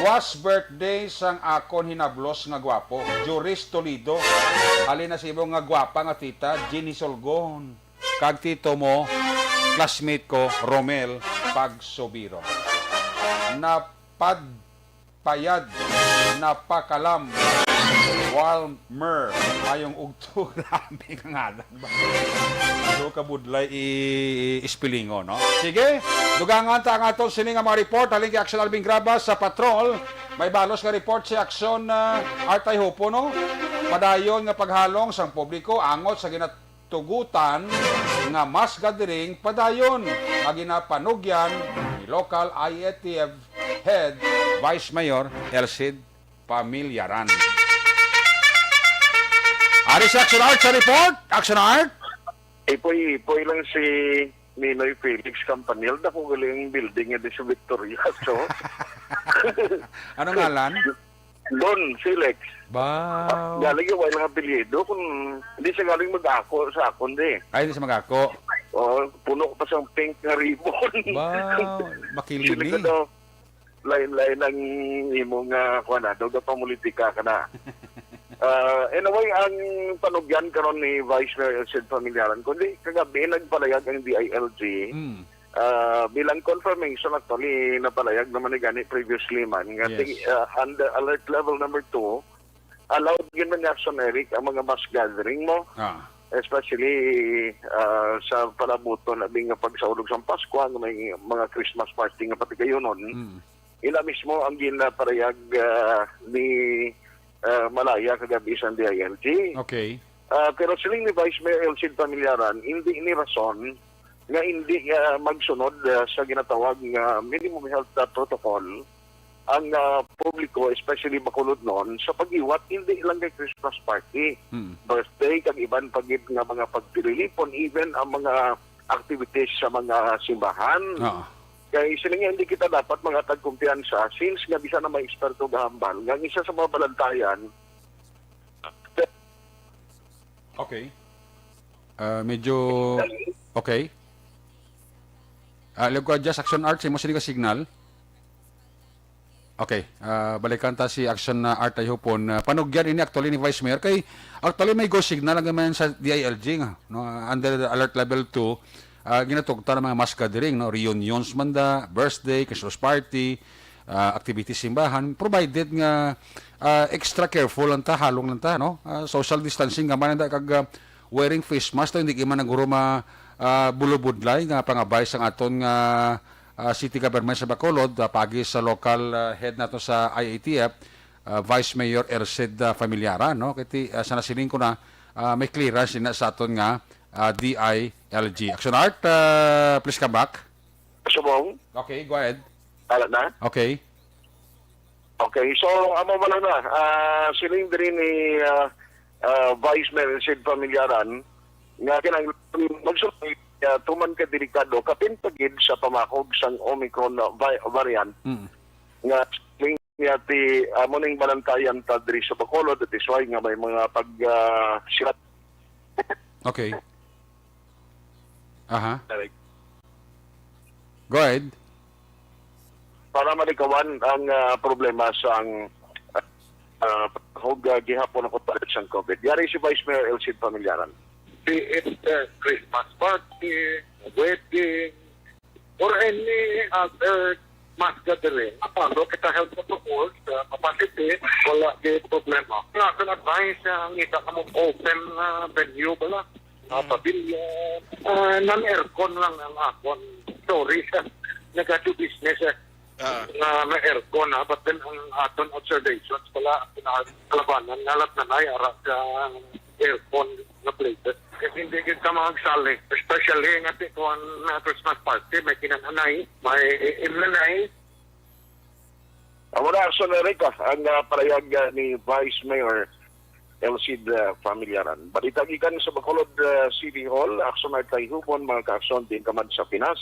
Was birthday sang akon hinablos nga gwapo, Joris Toledo. Halin na si ibong nga gwapa nga tita, Jenny Solgon. Kag tito mo, classmate ko, Romel Pagsobiro. Napadpayad, napakalam, Walmer, ayong ugto, grabe ka nga ba? So, kabudlay ispilingo, no? Sige, dugangan ta ang ato sining nga mga report, halin kay Aksyon Alvin Graba sa patrol. May balos nga report si Aksyon Artay Hopo, no? Padayon nga paghalong sang publiko, angot sa ginatugutan nga mass gathering, padayon, nga ginapanugyan ni local IATF head, Vice Mayor Elcid Pamilyaran. Ari sa Action Art sa report. Action Art. Ipoy lang si Ninoy Felix Campanil. Dako galing building niya sa Victoria. So, anong ngalan? Don Silex. Wow. Galing yung walang apelyido. Kung hindi siya galing mag-ako sa akon di. Ay, hindi siya mag-ako. O, puno ko pa siyang pink na ribbon. Wow. Makilini. Sila ka daw, lain-lain ang imong kuwana. Daw pamulitika ka na. Anyway, ang panugyan karon ni Vice Mayor Elcid Pamilyaran, kundi kagabi nagpalayag ang DILG bilang confirmation actually napalayag naman ni gani previously man nga under alert level number 2 allowed yun man Action Eric ang mga mass gathering mo especially sa palabuton labing nga pagsaulog sa Pasko ang may mga Christmas party nga pati kayo nun ila mismo ang ginapalayag ni Malaya kagabi sa DILG. Okay. Pero siling ni Vice Mayor Elcid Pamilyaran, hindi ini rason nga hindi magsunod sa ginatawag nga minimum health protocol ang publiko, especially Bacolod noon, sa pag-iwat, hindi lang kay Christmas party. Birthday, kag iban pagid nga mga pagpililipon, even ang mga activities sa mga simbahan. Kaya sila nga hindi kita dapat mga tagkumpiyansa since nga bisa na may eksperto gahambal. Nga isa sa mga balantayan. Okay. Medyo okay. Alam ko just Action Art, mo sila signal. Okay, balikan ta si Action Art ay hupon. Panugyan ini actually ni Vice Mayor kay actually may go signal ang man sa DILG nga, no, under alert level 2. Ginatugta ng mga mass gathering, no, reunions manda, birthday, Christmas party, activities simbahan, provided nga extra careful lang ta, halong lang ta, no, social distancing nga man kag wearing face mask to, hindi man naguro bulubudlay nga pangabay sang aton nga City Government sa Bacolod, pagi sa local head nato sa IATF, Vice Mayor Erced Familiaran, no, kiti sa nasiling ko na may clearance na sa aton nga DILG. Action Art, please come back. Subong? Okay, go ahead. Alam na? Okay. Okay, so amo wala na. Siling din ni Vice Mayor Sid Familiaran nga kinang magsulay tuman ka delikado kapin pagid sa pamakog sang Omicron variant. Nga siling niya ti amoning balantayan ta diri sa Bacolod at isway nga may mga sirat. Okay. Aha. Go ahead. Para malikawan ang problema sang gihapon ako palit sang COVID. Yari si Vice Mayor Elcid Familiaran. It's Christmas party, wedding, or any other mass gathering. Apalo kita health protocols, capacity, wala di problema. Nga sa advice, ang isa ka mo open venue bala, pavilion, non-aircon lang ang akon. Sorry, nag-do business na may aircon but then ang aton observations pala pinakalabanan nalat na nayara sa aircon na places. Kasi hindi kita magsali. Especially nga kung Christmas party, may kinananay, may imlanay. Wala, so Erika, ang parayag ni Vice Mayor Elcid Familiaran. Balitagikan sa Bacolod City Hall, aksyon ay hupon, mga ka-aksyon din kamad sa Pinas.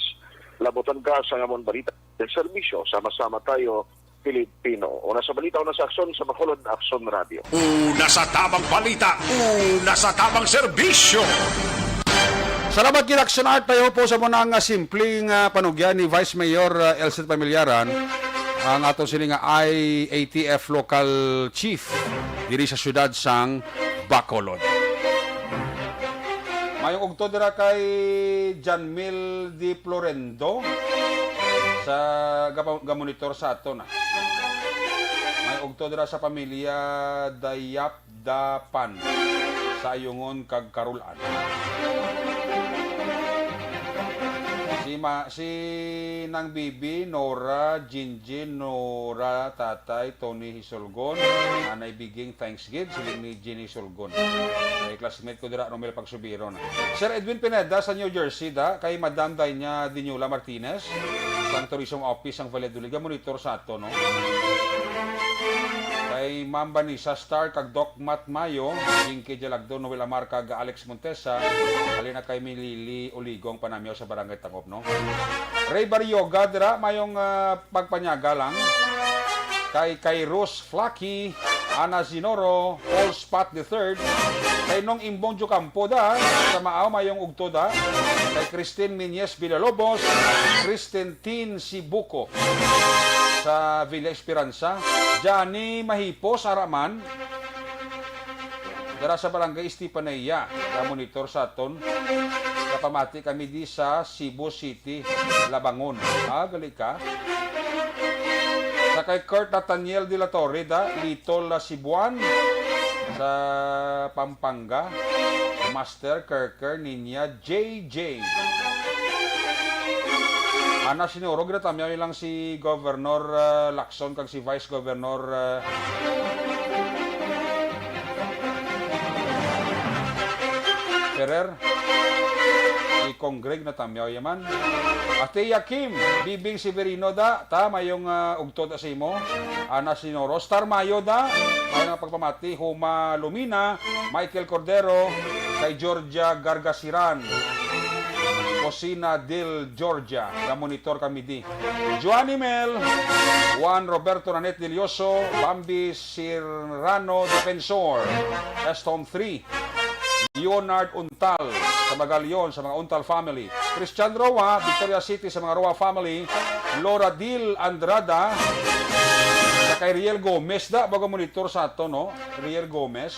Labutan ka sa ngamon balita del serbisyo. Sama-sama tayo, Pilipino. Una sa balita, una sa aksyon sa Bacolod Aksyon Radio. Una sa tamang balita, una sa tamang serbisyo. Salamat kay Action Art tayo po sa muna nga simpleng panugyan ni Vice Mayor Elcid Familiaran, ang atong sini nga IATF local chief diri sa syudad sang Bacolod. Mayong ugto dira kay Janmil Di Florendo sa gamonitor sa ato na. May ugto dira sa pamilya Dayap Dapan sa Ayungon kag Karulan. Si Nang Bibi, Nora, Jinjin, Nora, Tatay, Tony Hisolgon, Anay Biging, Thanksgiving, siling ni Ginny Hisolgon. Kay classmate ko dira, Romel Pagsubiro na. Sir Edwin Pineda sa New Jersey, kay Madam Dainya Diñula Martinez, sa Tourism Office ang Valladolid, monitor sa ato, no? Kay Ma'am Vanessa Star, kag Doc Matt Mayo, Jinky Jalagdo, Noel Amar, kag Alex Montesa, halina kay Milili Oligong Panamyaw sa Barangay Tangop, no? Ray Baryoga, dira, mayong pagpanyaga lang. Kay Rose Flaky, Ana Zinoro, Paul Spot III, kay Nong Imbong Jucampo da, sa Maaw, mayong ugto da. Kay Christine Minyes Villalobos, Christine Tin Sibuco, sa Villa Esperanza, Johnny Mahipos Araman, dara sa Barangay Estipanaya, na monitor sa aton. Kapamati kami di sa Cebu City, Labangon. Gali ka. Sa kay Kurt Nathaniel de la Torre, Litol Cebuan, sa Pampanga, Master Kirker Ninya JJ. Ana sinuro ginatamyaw lang si Governor Lacson kag si Vice Governor Ferrer. Ikong Greg na tamyaw yaman. Ate Kim, Bibing Severino da, ta mayong ugtod sa imo. Ana Sinoro, Star Mayo da, mayong pagpamati, Huma Lumina, Michael Cordero, kay Georgia Gargasiran. Cosina del Georgia, na monitor kami di. Joanny Mel, Juan Roberto Nanet Delioso, Bambi Sirrano Defensor, Estom 3, Leonard Untal, sa Magalyon, sa mga Untal family. Christian Roa, Victoria City, sa mga Roa family. Laura Dil Andrada, sa kay Riel Gomez, da, bago monitor sa ato, no? Riel Gomez.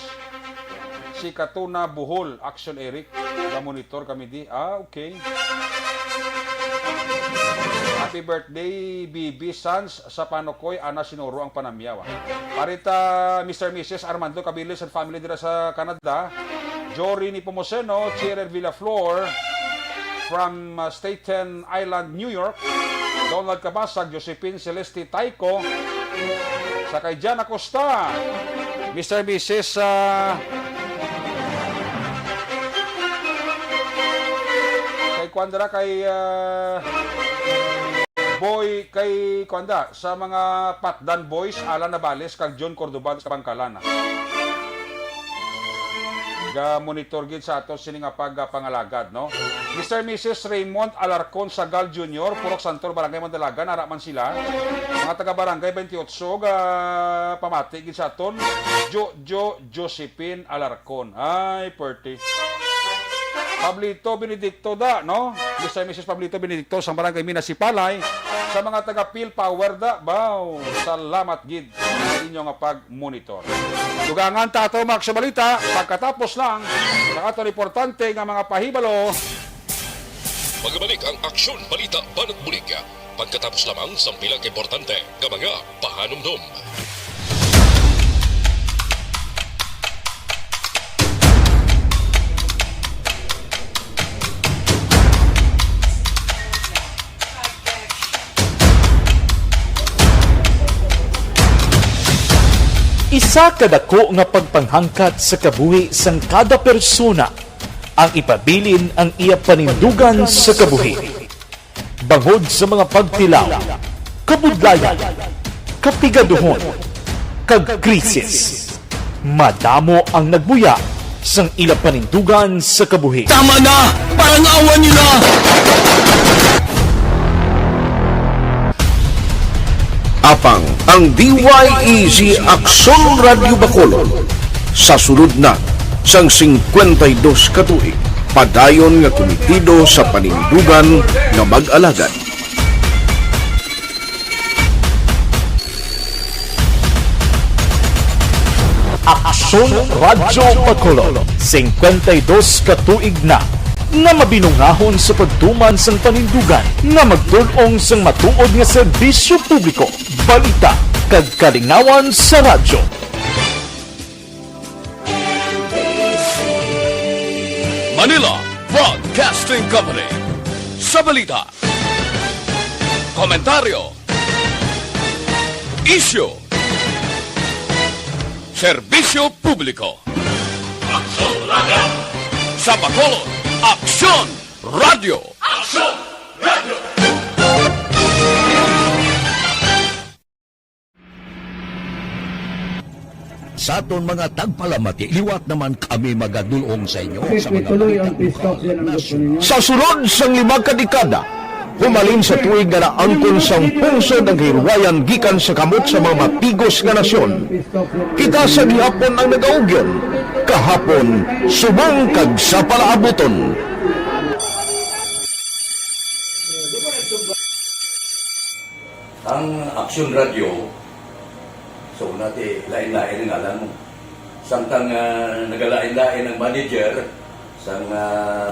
Si Katuna Buhol, Action Eric, na monitor kami di. Okay. Happy birthday, BB Sans, sa Panokoy, Ana Sinoro ang panamyaw. Parita, Mr. Mrs. Armando Cabilis and family dira sa Canada. Jory Nipomuceno, Cherer Villaflor, from Staten Island, New York. Donald Cabasag, Josephine Celeste Taiko, sa kay Jan Acosta, Mr. Mrs. Kuandra kay boy kay kuanda sa mga Patdan Boys Alan Navales kag John Cordoban sa Bangkalan. Ga monitor gid sa ato sini nga pagpangalagad, no. Mr. Mrs. Raymond Alarcon Sagal Jr., Purok Santor, Barangay Mandalagan, ara man sila. Mga taga Barangay 28 ga pamati gid sa aton. Josephine Alarcon. Ay, perti. Pablito Benedicto da, no? Mr. and Mrs. Pablito Benedicto sa Barangay Minasipalay, sa mga taga Pil Power da, baw, salamat gid sa inyo nga pag-monitor. Dugangan tato mga sa balita, pagkatapos lang, sa ato importante nga mga pahibalo. Magbalik ang aksyon balita banat bulika, pagkatapos lamang sa pilang importante nga mga pahanumdum. Isa kadako nga pagpanghangkat sa kabuhi sang kada persona ang ipabilin ang iya panindugan sa kabuhi. Bangod sa mga pagtilaw, kabudlayan, kapigaduhon, kag krisis. Madamo ang nagbuya sang ila panindugan sa kabuhi. Tama na! Parang awan niyo na! Apang ang DYEZ Aksyon Radio Bacolod sa sulod na sang 52 katuig padayon nga komitido sa panindugan nga mag-alagad. Aksyon Radio Bacolod 52 katuig na nga mabinungahon sa pagtuman sang panindugan nga magdulong sang matuod nga serbisyo publiko, balita kag kalingawan sa radyo. Manila Broadcasting Company sa balita, komentaryo, isyu, serbisyo publiko. Aksyon Radio sa Bacolod. Aksyon Radio! Aksyon Radio! Sa aton mga tagpalamati, liwat naman kami magadulong sa inyo sa mga sa sulod sang 5 kadekada, humalin sa tuig nga naangkon sang pungsod ang hirwayan gikan sa kamot sa mga mapigos nga nasyon. Kita sa gihapon ang nagaugyon, kahapon subong kag sa palaabuton. Ang Aksyon Radio, so natin lain-lain ang alam mo. Samtang nagalain-lain ang manager sa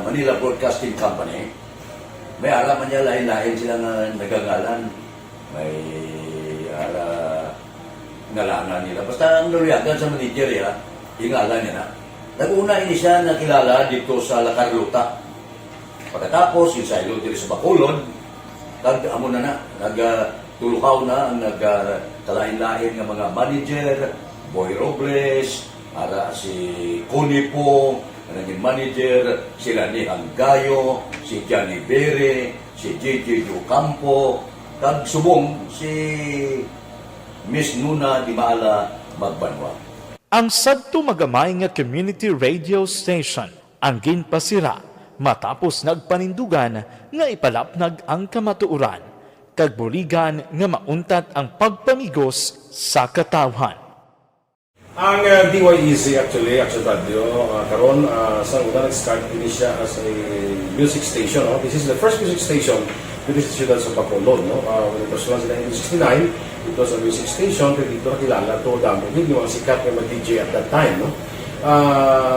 Manila Broadcasting Company, may alaman niya lain-lain silang nagangalan. May ngalangan nila. Basta ang luluyagan sa manager, ingalan niya na. Nag-una ini siya nakilala dito sa La Carlota. Pagkatapos, yung sa ilo dito sa Bacolod, amo na nagtulukaw na ang nagkalain-lain ng mga manager, Boy Robles, si Connie po, naging manager, sila ni Anggayo, si Johnny Bere, si JJ Ocampo, kag subong si Miss Nuna Di Maala Magbanwa. Ang sadto magamay nga community radio station ang ginpasira matapos nagpanindugan nga ipalapnag ang kamatuoran kag buligan nga mauntat ang pagpamigos sa katawhan. Ang DYEZ actually, Action Radio, karon sa una nag-start din siya as a music station. No? This is the first music station with the students of Bacolod. No? When it was launched in 1969, it was a music station, pero dito nakilala to damo yung mga sikat na mag-DJ at that time. No?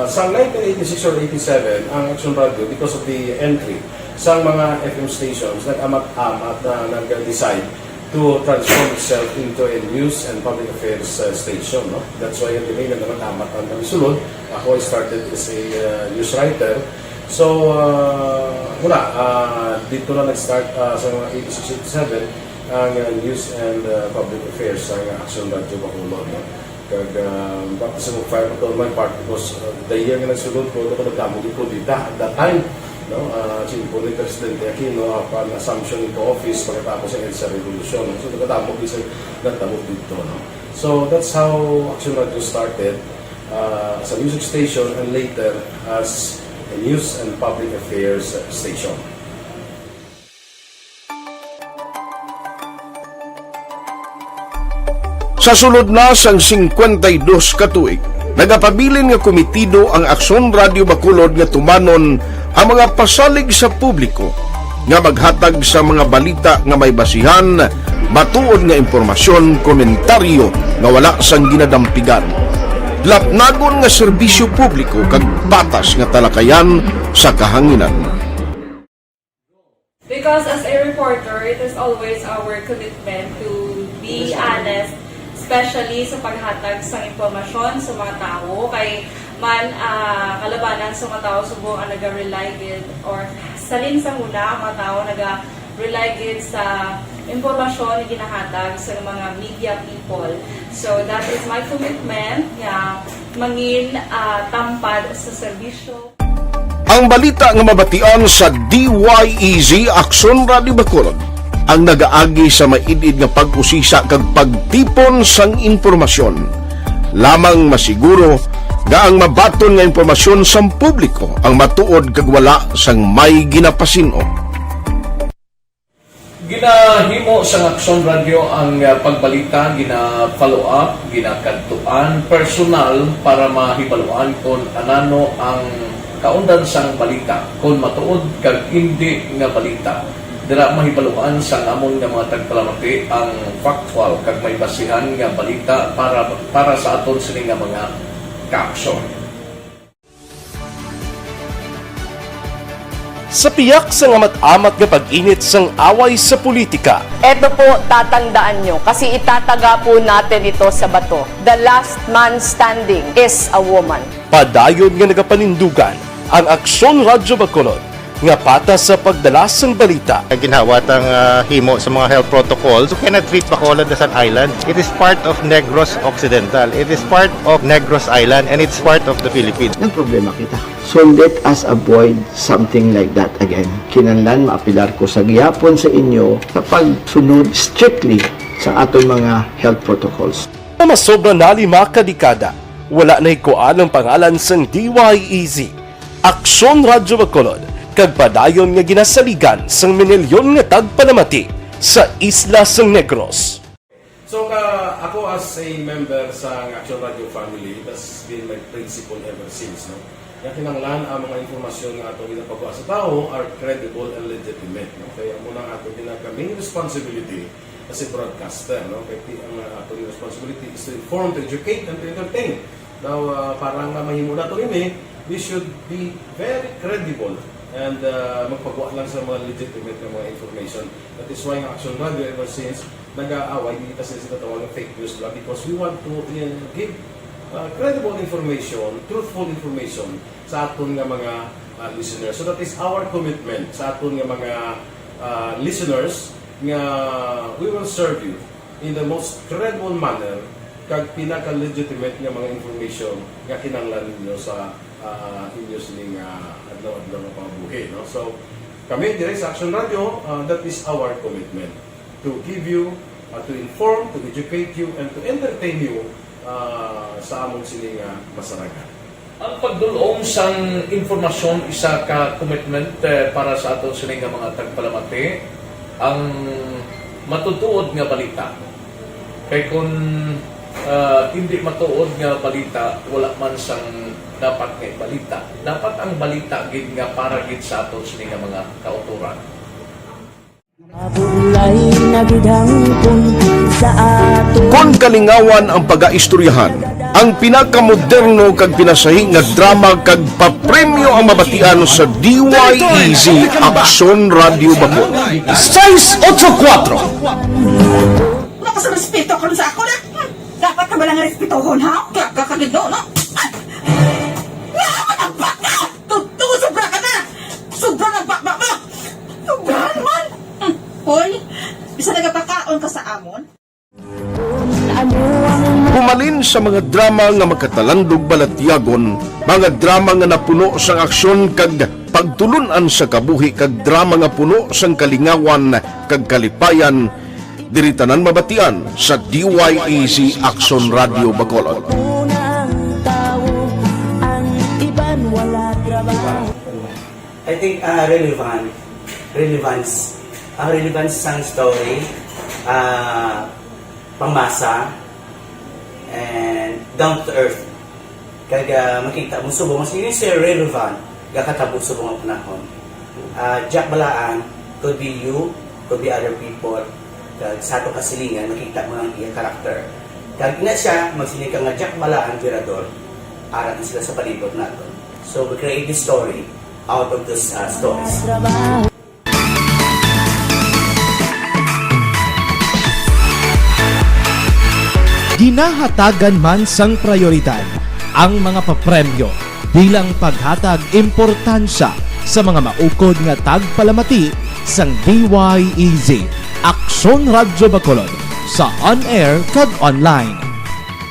Sa 1986 or 87, ang Action Radio, because of the entry sa mga FM stations, nag-amat-amat na nag-decide to transform itself into a news and public affairs station. No? That's why yung dinay na naman amat ang kamisulod. Ako I started as a news writer. So, dito na nag-start sa mga 86-87 ang news and public affairs sa Action Radio Bacolod. No? Kag bakit sa mag-fire pa to my part because the year nga nagsulod ko, ito ko nagdamo dito at that time. No, po ni Presidente Aquino upon assumption into office pagkatapos ng EDSA Revolution. So, nagkatapos dito. No? So, that's how Action Radio started as a music station and later as a news and public affairs station. Sa sulod na sang 52 ka tuig, nagapabilin nga komitido ang Aksyon Radio Bacolod nga tumanon ang mga pasalig sa publiko nga maghatag sa mga balita nga may basihan, matuod nga impormasyon, komentaryo nga wala sang ginadampigan. Lapnagon nga serbisyo publiko kag batas nga talakayan sa kahanginan. Because as a reporter, it is always our commitment to be honest, especially sa paghatag sa impormasyon sa mga tao kay man kalabanan sa mga tao subong ang naga-rely gid or salin sa muna ang mga tao naga-rely gid sa impormasyon na ginahatag sa mga media people. So that is my commitment nga mangin tampad sa serbisyo. Ang balita nga mabatian sa DYEZ Aksyon Radio Bacolod ang nagaagi sa maidid nga pag-usisa kag pagtipon sang impormasyon. Lamang masiguro nga ang mabaton nga impormasyon sa publiko ang matuod kag wala sang may ginapasino. Ginahimo sa Aksyon Radio ang pagbalita, gina-follow up, ginakadtuan personal para mahibaluan kung anano ang kaundan sang balita, kung matuod kag hindi nga balita. Dira mahibaluan sa amon nga mga tagpalamati ang factual kag may basihan nga balita para sa aton sini nga mga kapsyon. Sa piyak sa amat-amat nga pag-init sang away sa politika, Eto po, tatandaan nyo, kasi itataga po natin ito sa bato. The last man standing is a woman. padayon nga nagapanindugan ang Aksyon Radio Bacolod nga patas sa pagdala sang balita. Ginhawat ang himo sa mga health protocols. You cannot treat Bacolod as an island. It is part of Negros Occidental. It is part of Negros Island and it's part of the Philippines. Ang problema kita. So let us avoid something like that again. Kinahanglan maapilar ko sa gihapon sa inyo sa pagsunod strictly sa aton mga health protocols. Masobra na 5 kadekada, wala na ikuan ang pangalan sang DYEZ, Aksyon Radio Bacolod, kag padayon nga ginasaligan sang minilyon nga tagpalamati sa isla sang Negros. So ako as a member sa Action Radio family, that's been my principle ever since. No? Kaya kinanglan ang mga informasyon nga ato ginapagawa sa tao are credible and legitimate. No? Kaya muna ato ginagawing responsibility as a broadcaster. No? Kaya ang ato responsibility is to inform, to educate, and to entertain. Now, parang mahimo na ito we should be very credible and magpagawa lang sa mga legitimate na mga information. That is why ang Action Radio ever since nag-aaway dito sa sinatawag ng fake news lang because we want to give credible information, truthful information sa aton nga mga listeners. So that is our commitment sa aton nga mga listeners nga we will serve you in the most credible manner kag pinaka-legitimate nga mga information nga kinahanglan ninyo sa inyo sining adlaw-adlaw nga pambuhi. No? So, kami dire sa Action Radio, that is our commitment to give you, to inform, to educate you, and to entertain you sa among sining masaragan. Ang pagdulong sang informasyon isa ka commitment para sa aton sining nga mga tagpalamati ang matutuod nga balita. Kay kung hindi matuod nga balita, wala man sang dapat nga balita. Dapat ang balita gid nga para gid sa aton sining nga mga kauturan. Kon kalingawan ang pag-aistoryahan, ang pinakamoderno kag pinasahi nga drama kag papremyo ang mabatian sa DYEZ Action Radio Bacol. 684 Wala sa respeto ko sa ako na. Dapat ka ba lang respetohon, ha? Kakagino, no? Ang baka! Tuto, sobra ka na! Sobra ng bakbak mo! Sobra naman! Hoy, bisa nagapakaon ka sa amon? Humalin sa mga drama nga magkatalandog balatyagon, mga drama nga napuno sang aksyon kag pagtulunan sa kabuhi kag drama nga puno sang kalingawan kag kalipayan, diri tanan mabatian sa DYEZ Action Radio Bacolod. I think relevance. Ang relevance sang story, pangmasa, and down to earth. Kaya makita mo subong, mas yun siya relevant, kakatabo subong ang panahon. Jack Balaan, could be you, could be other people. Sa ato kasilingan, makita mo ang iyang karakter. Kaya ina siya, magsiling ka nga Jack Balaan, Virador, arat na sila sa palibot natin. So we create this story out of those stories. Ginahatagan man sang prioridad ang mga papremyo bilang paghatag importansya sa mga maukod nga tagpalamati sang DYEZ Action Radio Bacolod sa on-air kag online.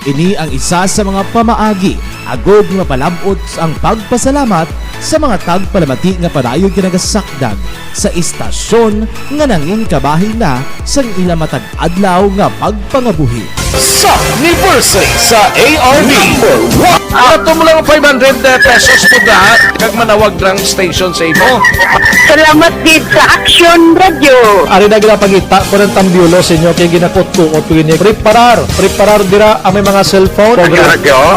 Ini ang isa sa mga pamaagi agod nga palabot ang pagpasalamat sa mga tagpalamati nga padayon ginagasakdag sa istasyon nga nangin kabahin na sang ila matag adlaw nga pagpangabuhi. Sa anniversary sa ARV ato mo lang 500 pesos to da kag manawag lang station sa imo. Salamat gid sa Action Radio. Ari na ginapangita ko ng tambyulo sa inyo kay ginakot ko o tuwini preparar dira ang may mga cellphone.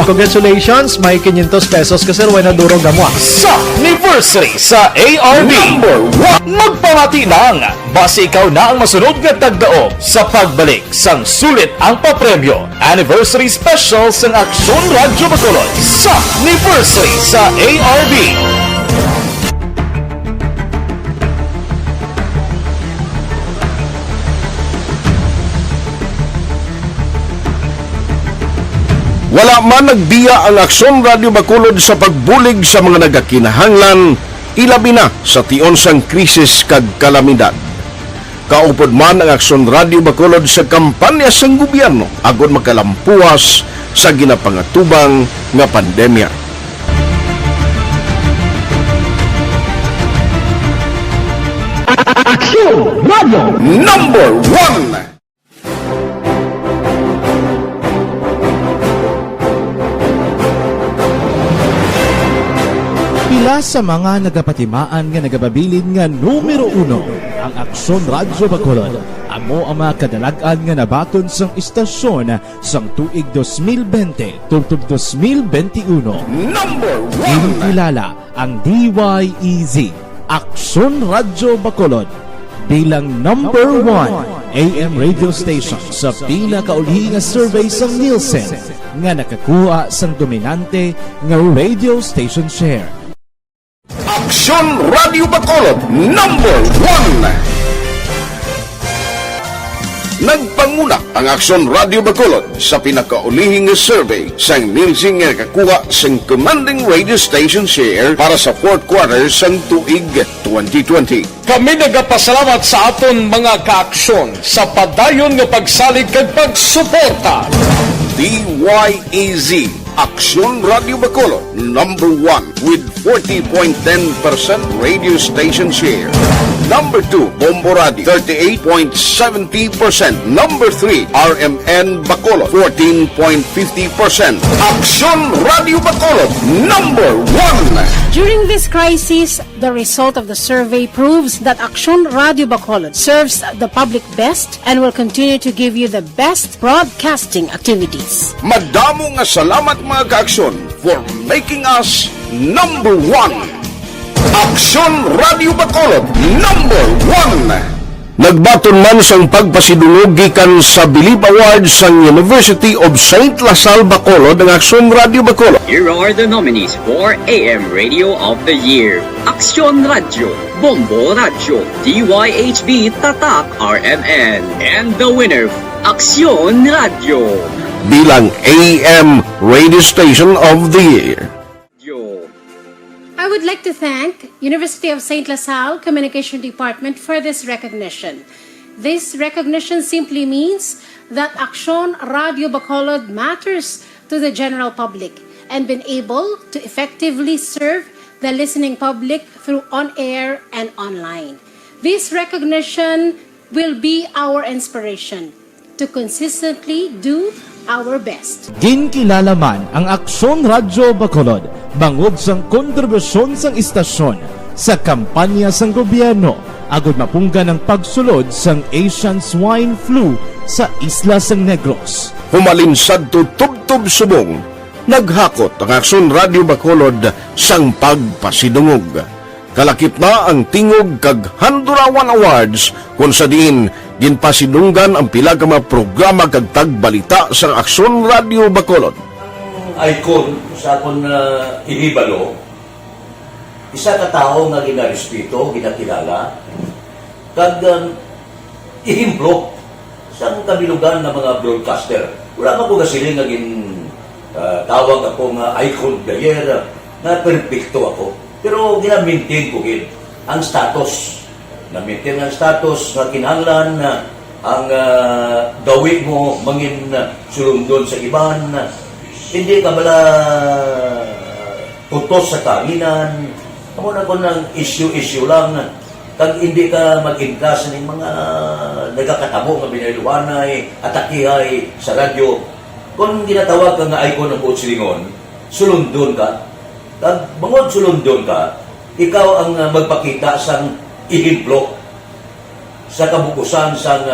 Congratulations, may 500 pesos kasi way na durog gamwa. Sa anniversary sa ARV, magpamati lang base ikaw na ang masunod nga tagdao sa pagbalik sang sulit ang papremyo anniversary special sa Action Radio Bacolod sa anniversary sa ARV. Wala man nagbiya ang Action Radio Bacolod sa pagbulig sa mga nagakinahanglan, ilabi na sa tion sang krisis kag kalamidad. Kaupod man ang Action Radio Bacolod sa kampanya sang gobyerno agod makalampuas sa ginapangatubang nga pandemya. Action Radio Number 1. Pila sa mga nagapatimaan nga nagababilin nga numero 1 ang Action Radio Bacolod. Amo ang mga kadalagan nga nabaton sang istasyon sang tuig 2020 tubtob 2021. Number 1. Kinikilala ang DYEZ Action Radio Bacolod bilang number 1 AM radio station sa pinakauli nga survey sang Nielsen nga nakakuha sang dominante nga radio station share. Action Radio Bacolod number 1. Nagpanguna ang Action Radio Bacolod sa pinakaulihing survey sa Nielsen nga nakakuha sang commanding radio station share para sa fourth quarter sang tuig 2020. Kami nagapasalamat sa aton mga kaaksyon sa padayon nga pagsalig kag pagsuporta. DYEZ Aksyon Radio Bacolod, number 1 with 40.10% radio station share. Number 2, Bombo Radio, 38.70%. Number 3, RMN Bacolod, 14.50%. Aksyon Radio Bacolod, number 1. During this crisis, the result of the survey proves that Aksyon Radio Bacolod serves the public best and will continue to give you the best broadcasting activities. Madamo nga salamat mga ka-aksyon for making us number 1. Aksyon Radio Bacolod, number 1. Nagbaton man sang pagpasidungog gikan sa Bilib Awards sang University of St. Lasal Bacolod ng Aksyon Radio Bacolod. Here are the nominees for AM Radio of the Year. Aksyon Radio, Bombo Radio, DYHB Tatak RMN, and the winner, Aksyon Radio. Bilang AM Radio Station of the Year. I would like to thank University of St. Lasal Communication Department for this recognition. This recognition simply means that Aksyon Radio Bacolod matters to the general public and been able to effectively serve the listening public through on-air and online. This recognition will be our inspiration to consistently do our best. Ginkilala man ang Aksyon Radio Bacolod bangod sang kontribusyon sang istasyon sa kampanya sang gobyerno agud mapunggan ang pagsulod sang Asian Swine Flu sa isla sang Negros. Humalinsad to tubtob subong, naghakot ang Aksyon Radio Bacolod sang pagpasidungog. Kalakip na ang tingog kag Handurawan Awards kung sa diin ginpasidunggan ang pila ka mga programa kag tagbalita sa Aksyon Radio Bacolod. Icon sa akong inibalo, isa ka tao nga ginarespeto, ginakilala, kag ihimplo sa kabilugan ng mga broadcaster. Wala ka po kasi nga tawag ako nga icon player na perfecto ako. Pero gina-maintain ko ang status. Na-maintain ang status na kinahanglan na ang gawin mo mangin sulundon sa iban. Hindi ka bala putos sa kaginan. Ako na ko ng issue lang. Kag hindi ka mag-ingkas ng mga nagkakatabo nga binayluwanay, atakihay sa radyo. Kung ginatawag ka nga icon ng Putsilingon, sulundon ka. Kag bangod sulundon ka, ikaw ang magpakita sang ihimplo sa kabukusan sang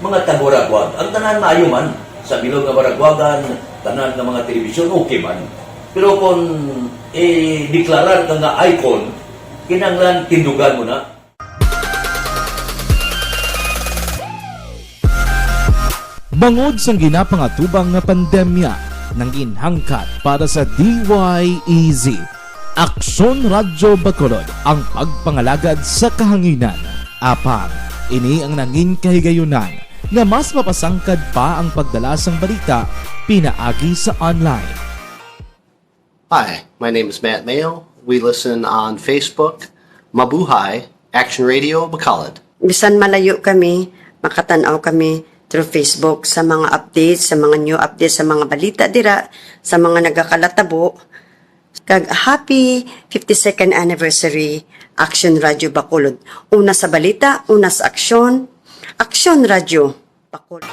mga taga-Baragwag. Ang tanan maayo man sa bilog nga Baragwagan, tanan ng mga telebisyon, okay man. Pero kung deklarar ka nga icon, kinanglan tindugan mo na. Bangod sang ginapangatubang nga pandemya nang inhangkat para sa DYEZ, Aksyon Radio Bacolod ang pagpangalagad sa kahanginan. Apang, ini ang nangin kahigayunan na mas mapasangkad pa ang pagdala sang balita pinaagi sa online. Hi, my name is Matt Mayo. We listen on Facebook, Mabuhay, Aksyon Radio Bacolod. Bisan malayo kami, makatanaw kami through Facebook sa mga updates, sa mga new updates, sa mga balita dira, sa mga nagakalatabo. Kag happy 52nd anniversary Aksyon Radio Bacolod. Una sa balita, una sa aksyon. Aksyon Radio Bacolod.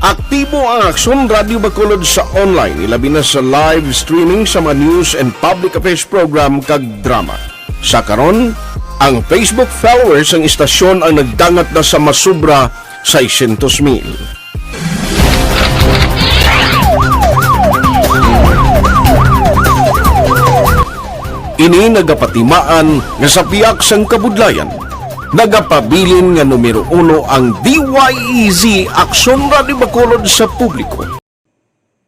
Aktibo ang Aksyon Radio Bacolod sa online, ilabi na sa live streaming sa mga news and public affairs program kag drama. Sa karon, ang Facebook followers ang istasyon ang nagdangat na sa masubra 600,000. Ini nagapatimaan nga sa piyak sang kabudlayan. Nagapabilin nga numero 1 ang DYEZ Aksyon Radio Bacolod sa publiko.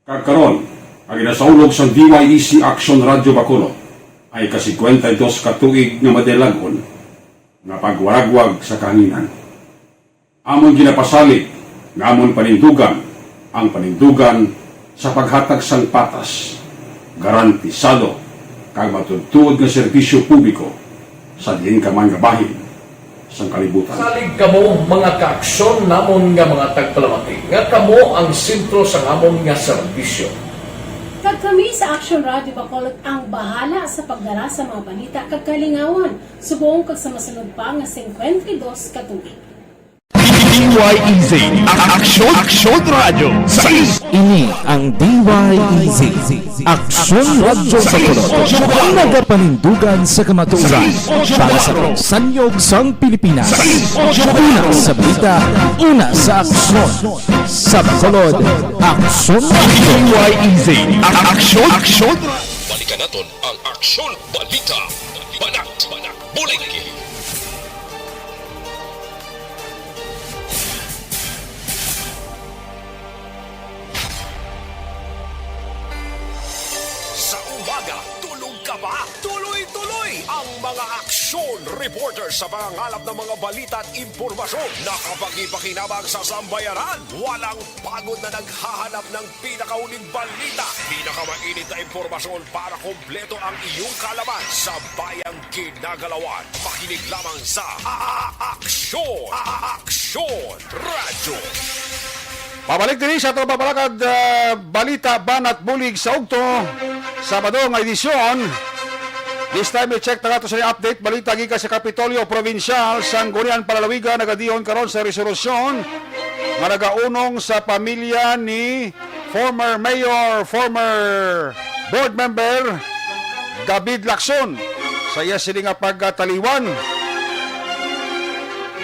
Kagkaron, ang inasaulog sang DYEZ Aksyon Radio Bacolod ay kasi 52 katuig nga madelagon nga pagwaragwag sa kahanginan. Amon ginapasalig nga amon panindugan ang panindugan sa paghatag sang patas, garantisado kag matudtuod nga serbisyo publiko sa diin ka man nga bahin sang kalibutan. Salig kamo mga kaaksyon namon nga mga tagpalamati nga kamo ang sentro sa amon nga serbisyo. Kag kami sa Action Radio Bacolod ang bahala sa pagdala sa mga balita kag kalingawan. Subong kag sa masunod pa nga 52 ka tuig. DYEZ, Aksyon Radio sa Ini ang DYEZ, Aksyon Radio Bacolod. Ang nagapanindugan sa kamatuoran para sa sanyog sang Pilipinas. Una sa balita, una sa aksyon. Sa Bacolod, Aksyon Radio. DYEZ, Aksyon. Balikan naton ang Aksyon Balita. Banak, bulig. Sa umaga, tulog ka ba? Tuloy-tuloy ang mga aksyon reporter sa mga ngalap ng mga balita at impormasyon. Nakapag-ipakinabang sa sambayaran. Walang pagod na naghahanap ng pinakauling balita. Pinakamainit na impormasyon para kompleto ang iyong kalaman sa bayang kinagalawan. Makinig lamang sa Aksyon! Aksyon Radio! Pabalik din sa itong pabalakad balita banat bulig sa ugto Sabado nga edisyon. This time i-check na nato sa update balita gikan sa Kapitolyo Provincial Sangguniang Palalawigan nagadihon karon sa resolusyon nga nagaunong sa pamilya ni former mayor, former board member David Lacson sa iya sila nga pagtaliwan.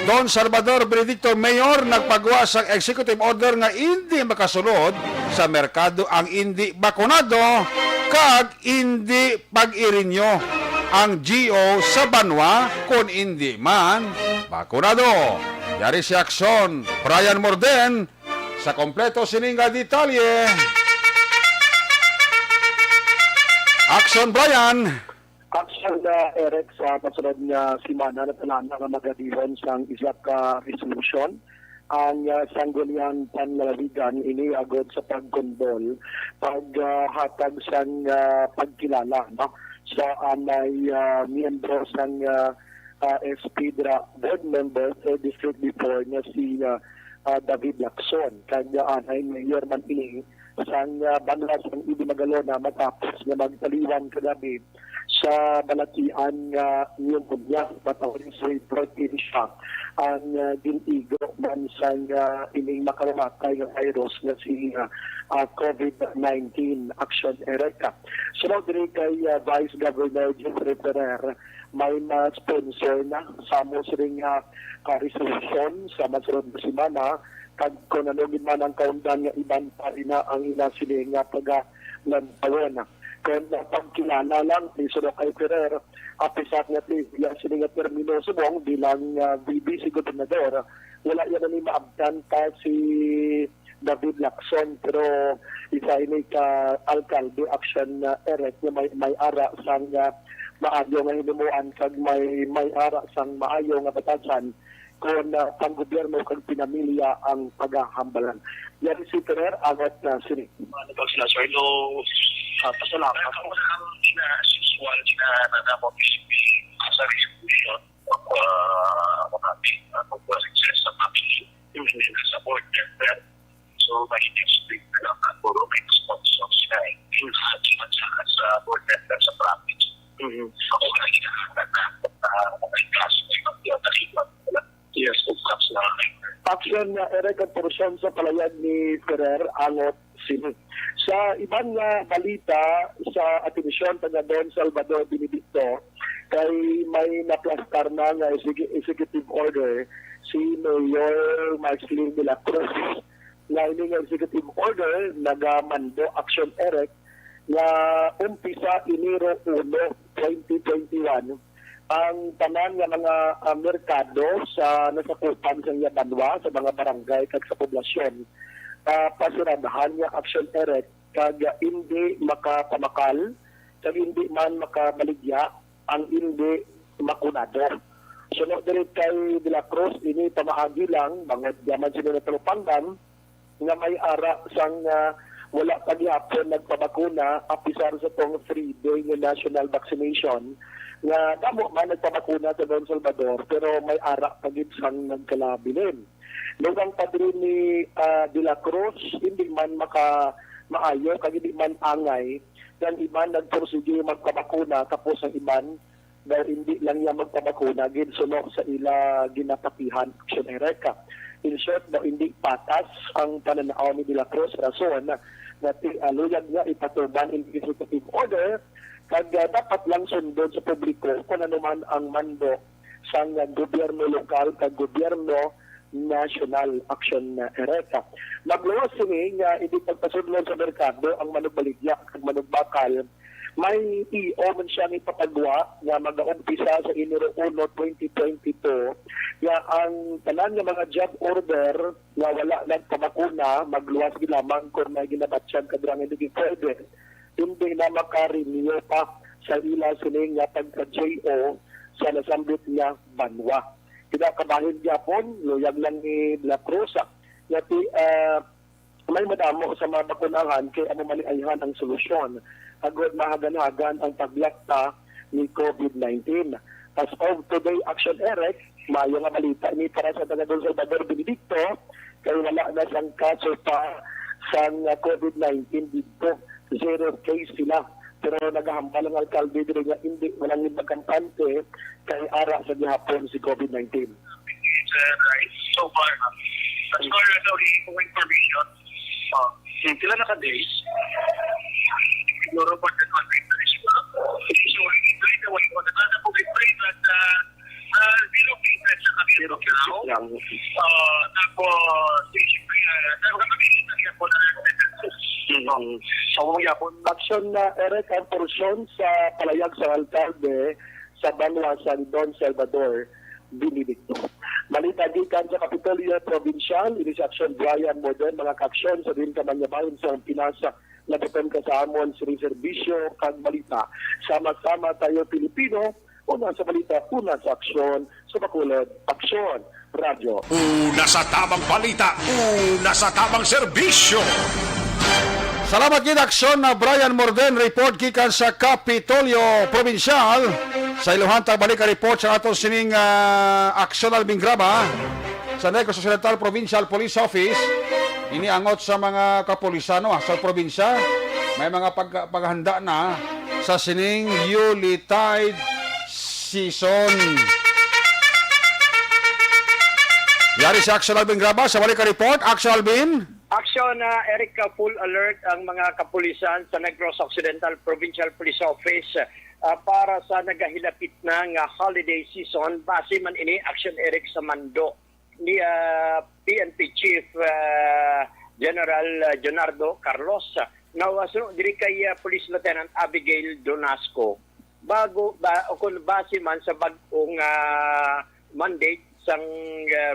Don Salvador Benedicto Mayor nagpagawa sa executive order nga hindi makasulod sa merkado ang hindi bakunado kag hindi pag-irinyo ang GO sa banwa kung hindi man bakunado. Yari si aksyon Brian Morden sa kompleto sininga detalye. Aksyon Brian. Action na Eric sa masunod nga simana na tanan nga magadihon sang isa ka resolution ang sangguniang panlalawigan ini agod sa pagkondol paghatag sang pagkilala no? sa may miyembro sang SPDRA board member sa district before nga si David Lacson kanya anay mayor man ini sang banlas ng Idi Magalona matapos nga magtaliwan kagabi sa balatian nga pneumonia batawin sa report in siya ang gintigo man sang ining makamatay nga virus nga si COVID-19 action ereka. Sunod rin kay Vice Governor Jeffrey Ferrer may sponsor na sa mo siring resolution sa masunod na simana kag kung ano man ang kaundan nga iban pa rin na ang ina sila nga pag-lantawon. Kung pagkilala lang, isunod kay Ferrer, apisat nga sila nga termino subong bilang VP si Gobernador, wala yan na ni maabdan pa si David Lacson, pero isa ini ka alkalde action Eric na may ara sang maayo nga hinumuan kag may ara sang maayo nga batasan kung pang-gobyerno kag pinamilya ang paghahambalan. Yan si Ferrer, agat na sini. Ano sila, sir? No, pasalamat ako na siswal na nanapapisipi sa resolution maraming pag-success sa family yung hindi na sa board member. So, mahit-explain na lang ang puro may sponsor sila yung hakiman sa board member sa province. Ako na hinahanap na may kaso na yung nakikita. Yes, perhaps na. Action na Eric at porosyon sa palayag ni Ferrer angot sini. Sa ibang balita sa atensyon taga Don Salvador Benedicto kay may naplastar na nga executive order si Mayor Marcelino de la Cruz na ining executive order nagamando action Eric na umpisa Enero 1, 2021 ang tanan nga mga merkado sa nasakupan sa Banwa sa mga barangay kag sa poblasyon pasiradahan nga action Eric kag hindi makapamakal kag hindi man makabaligya ang hindi makunado. Sunod diri kay De La Cruz ini pamaagi lang bangod yaman sila na talupangan nga may ara sang wala pa gihapon nagpabakuna apisar sa tong 3-day nga national vaccination nga damo man nagpabakuna sa Don Salvador pero may ara pagid sang nagkalabilin. Lugang padrin ni De La Cruz hindi man maayo kag hindi man angay dan iban nagpursige magpabakuna tapos ang iban dahil hindi lang niya magpabakuna ginsunod sa ila ginapatihan action ereka. In short, na hindi patas ang pananaw ni De La Cruz rason na luyag nga ipatuban in executive order kag dapat lang sundon sa publiko kung ano man ang mando sa gobyerno lokal kag gobyerno national action ereka. Magluwas sini nga hindi pagpasudlon sa merkado ang manugbaligya kag manugbakal. May EO man siya ni papagwa nga mag-umpisa sa Enero 1, 2022 nga ang tanan nga mga job order nga wala nagpabakuna magluwas lamang kung may ginabatsyan kadrang hindi pwede hindi na makarenew pa sa ila sining nga pagka-JO sa nasambit nga banwa. Kinakabahin gyapon luyag lang ni La Cruz nga may madamo sa mga bakunahan kay ano maliayhan ang solusyon agad mahaganagan ang paglakta ni COVID-19. As of today, Action Erec, mayo nga balita ni para sa taga Don Salvador Benedicto, kay wala na siyang kaso pa sa COVID-19 dito. 0 case sila. Pero naghahambal ang alkalde dito nga hindi walang nagkampante kay ara sa gihapon si COVID-19. So far, as far as the information, sila naka-days, siguro pa the contact na rin ba? So, ito rin naman yung matataas na public at relocate sa kanila lang. Tapos, siyempre, nakakabigit na siya po na Action na Eric ang porusyon sa palayag sa alkalde sa banwa sa Don Salvador Benedicto. Malita gikan sa Kapitolyo Provincial, ini sa Action Brian Modern, mga kaksyon sa din kamanyabayon sa Pinasa, labutan ka sa amon sa serbisyo kag balita. Sama-sama tayo Pilipino, una sa balita, una sa aksyon, sa Bacolod, Aksyon Radio. Una sa tamang balita, una sa tamang serbisyo. Salamat gid aksyon na Brian Morden report gikan sa Kapitolyo Provincial. Sa iluhan balik ka report sa aton sining aksyon Alvin Graba sa Negros Occidental Provincial Police Office. Ini angot sa mga kapulisano sa probinsya. May mga paghanda na sa sining Yuletide season. Yari si Action Alvin Graba sa balik ka report. Action Alvin. Action Eric, full alert ang mga kapulisan sa Negros Occidental Provincial Police Office para sa nagahilapit na nga holiday season. Base man ini Action Eric sa mando ni PNP Chief General Jonardo Carlos. Nawasunod diri kay Police Lieutenant Abigail Donasco. Bago kung base man sa bagong mandate sang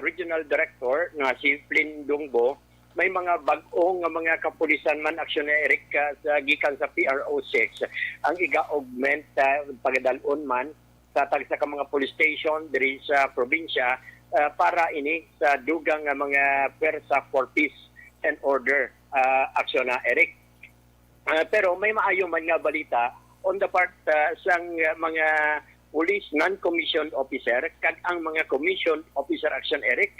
Regional Director nga si Flynn Dungbo, may mga bag-ong mga kapulisan man aksyon na Eric sa gikan sa PRO6 ang iga-augment pagadalon man sa tagsa ka mga police station diri sa probinsya para ini sa dugang mga pwersa for peace and order aksyon na Eric. Pero may maayo man nga balita on the part sang mga police non-commissioned officer kag ang mga commissioned officer action Eric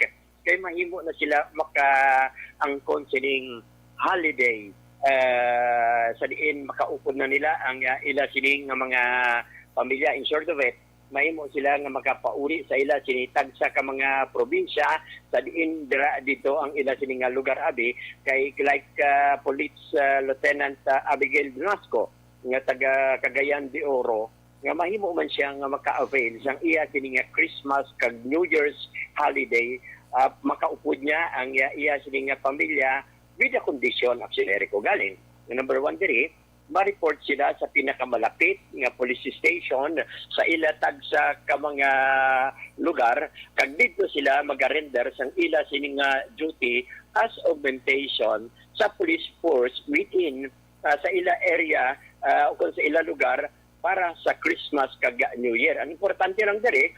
kay mahimo na sila maka-angkon sining holiday sa diin makaupod na nila ang ila sining mga pamilya. In short of it, mahimo sila nga makapauli sa ila sinitag sa ka mga probinsya sa diin dito ang ila sining lugar abi kay like Police Lieutenant Abigail Donasco nga taga Cagayan de Oro nga mahimo man siya nga maka-avail sang iya sining Christmas kag New Year's holiday. Makaupod niya ang iya sining pamilya with a condition auxiliary ko galing. Number 1 diri, ma-report sila sa pinakamalapit nga police station sa ilatag sa mga lugar kag dito sila mag-render sang ila sining duty as augmentation sa police force within sa ila area o sa ila lugar para sa Christmas kag New Year. Ang importante lang diri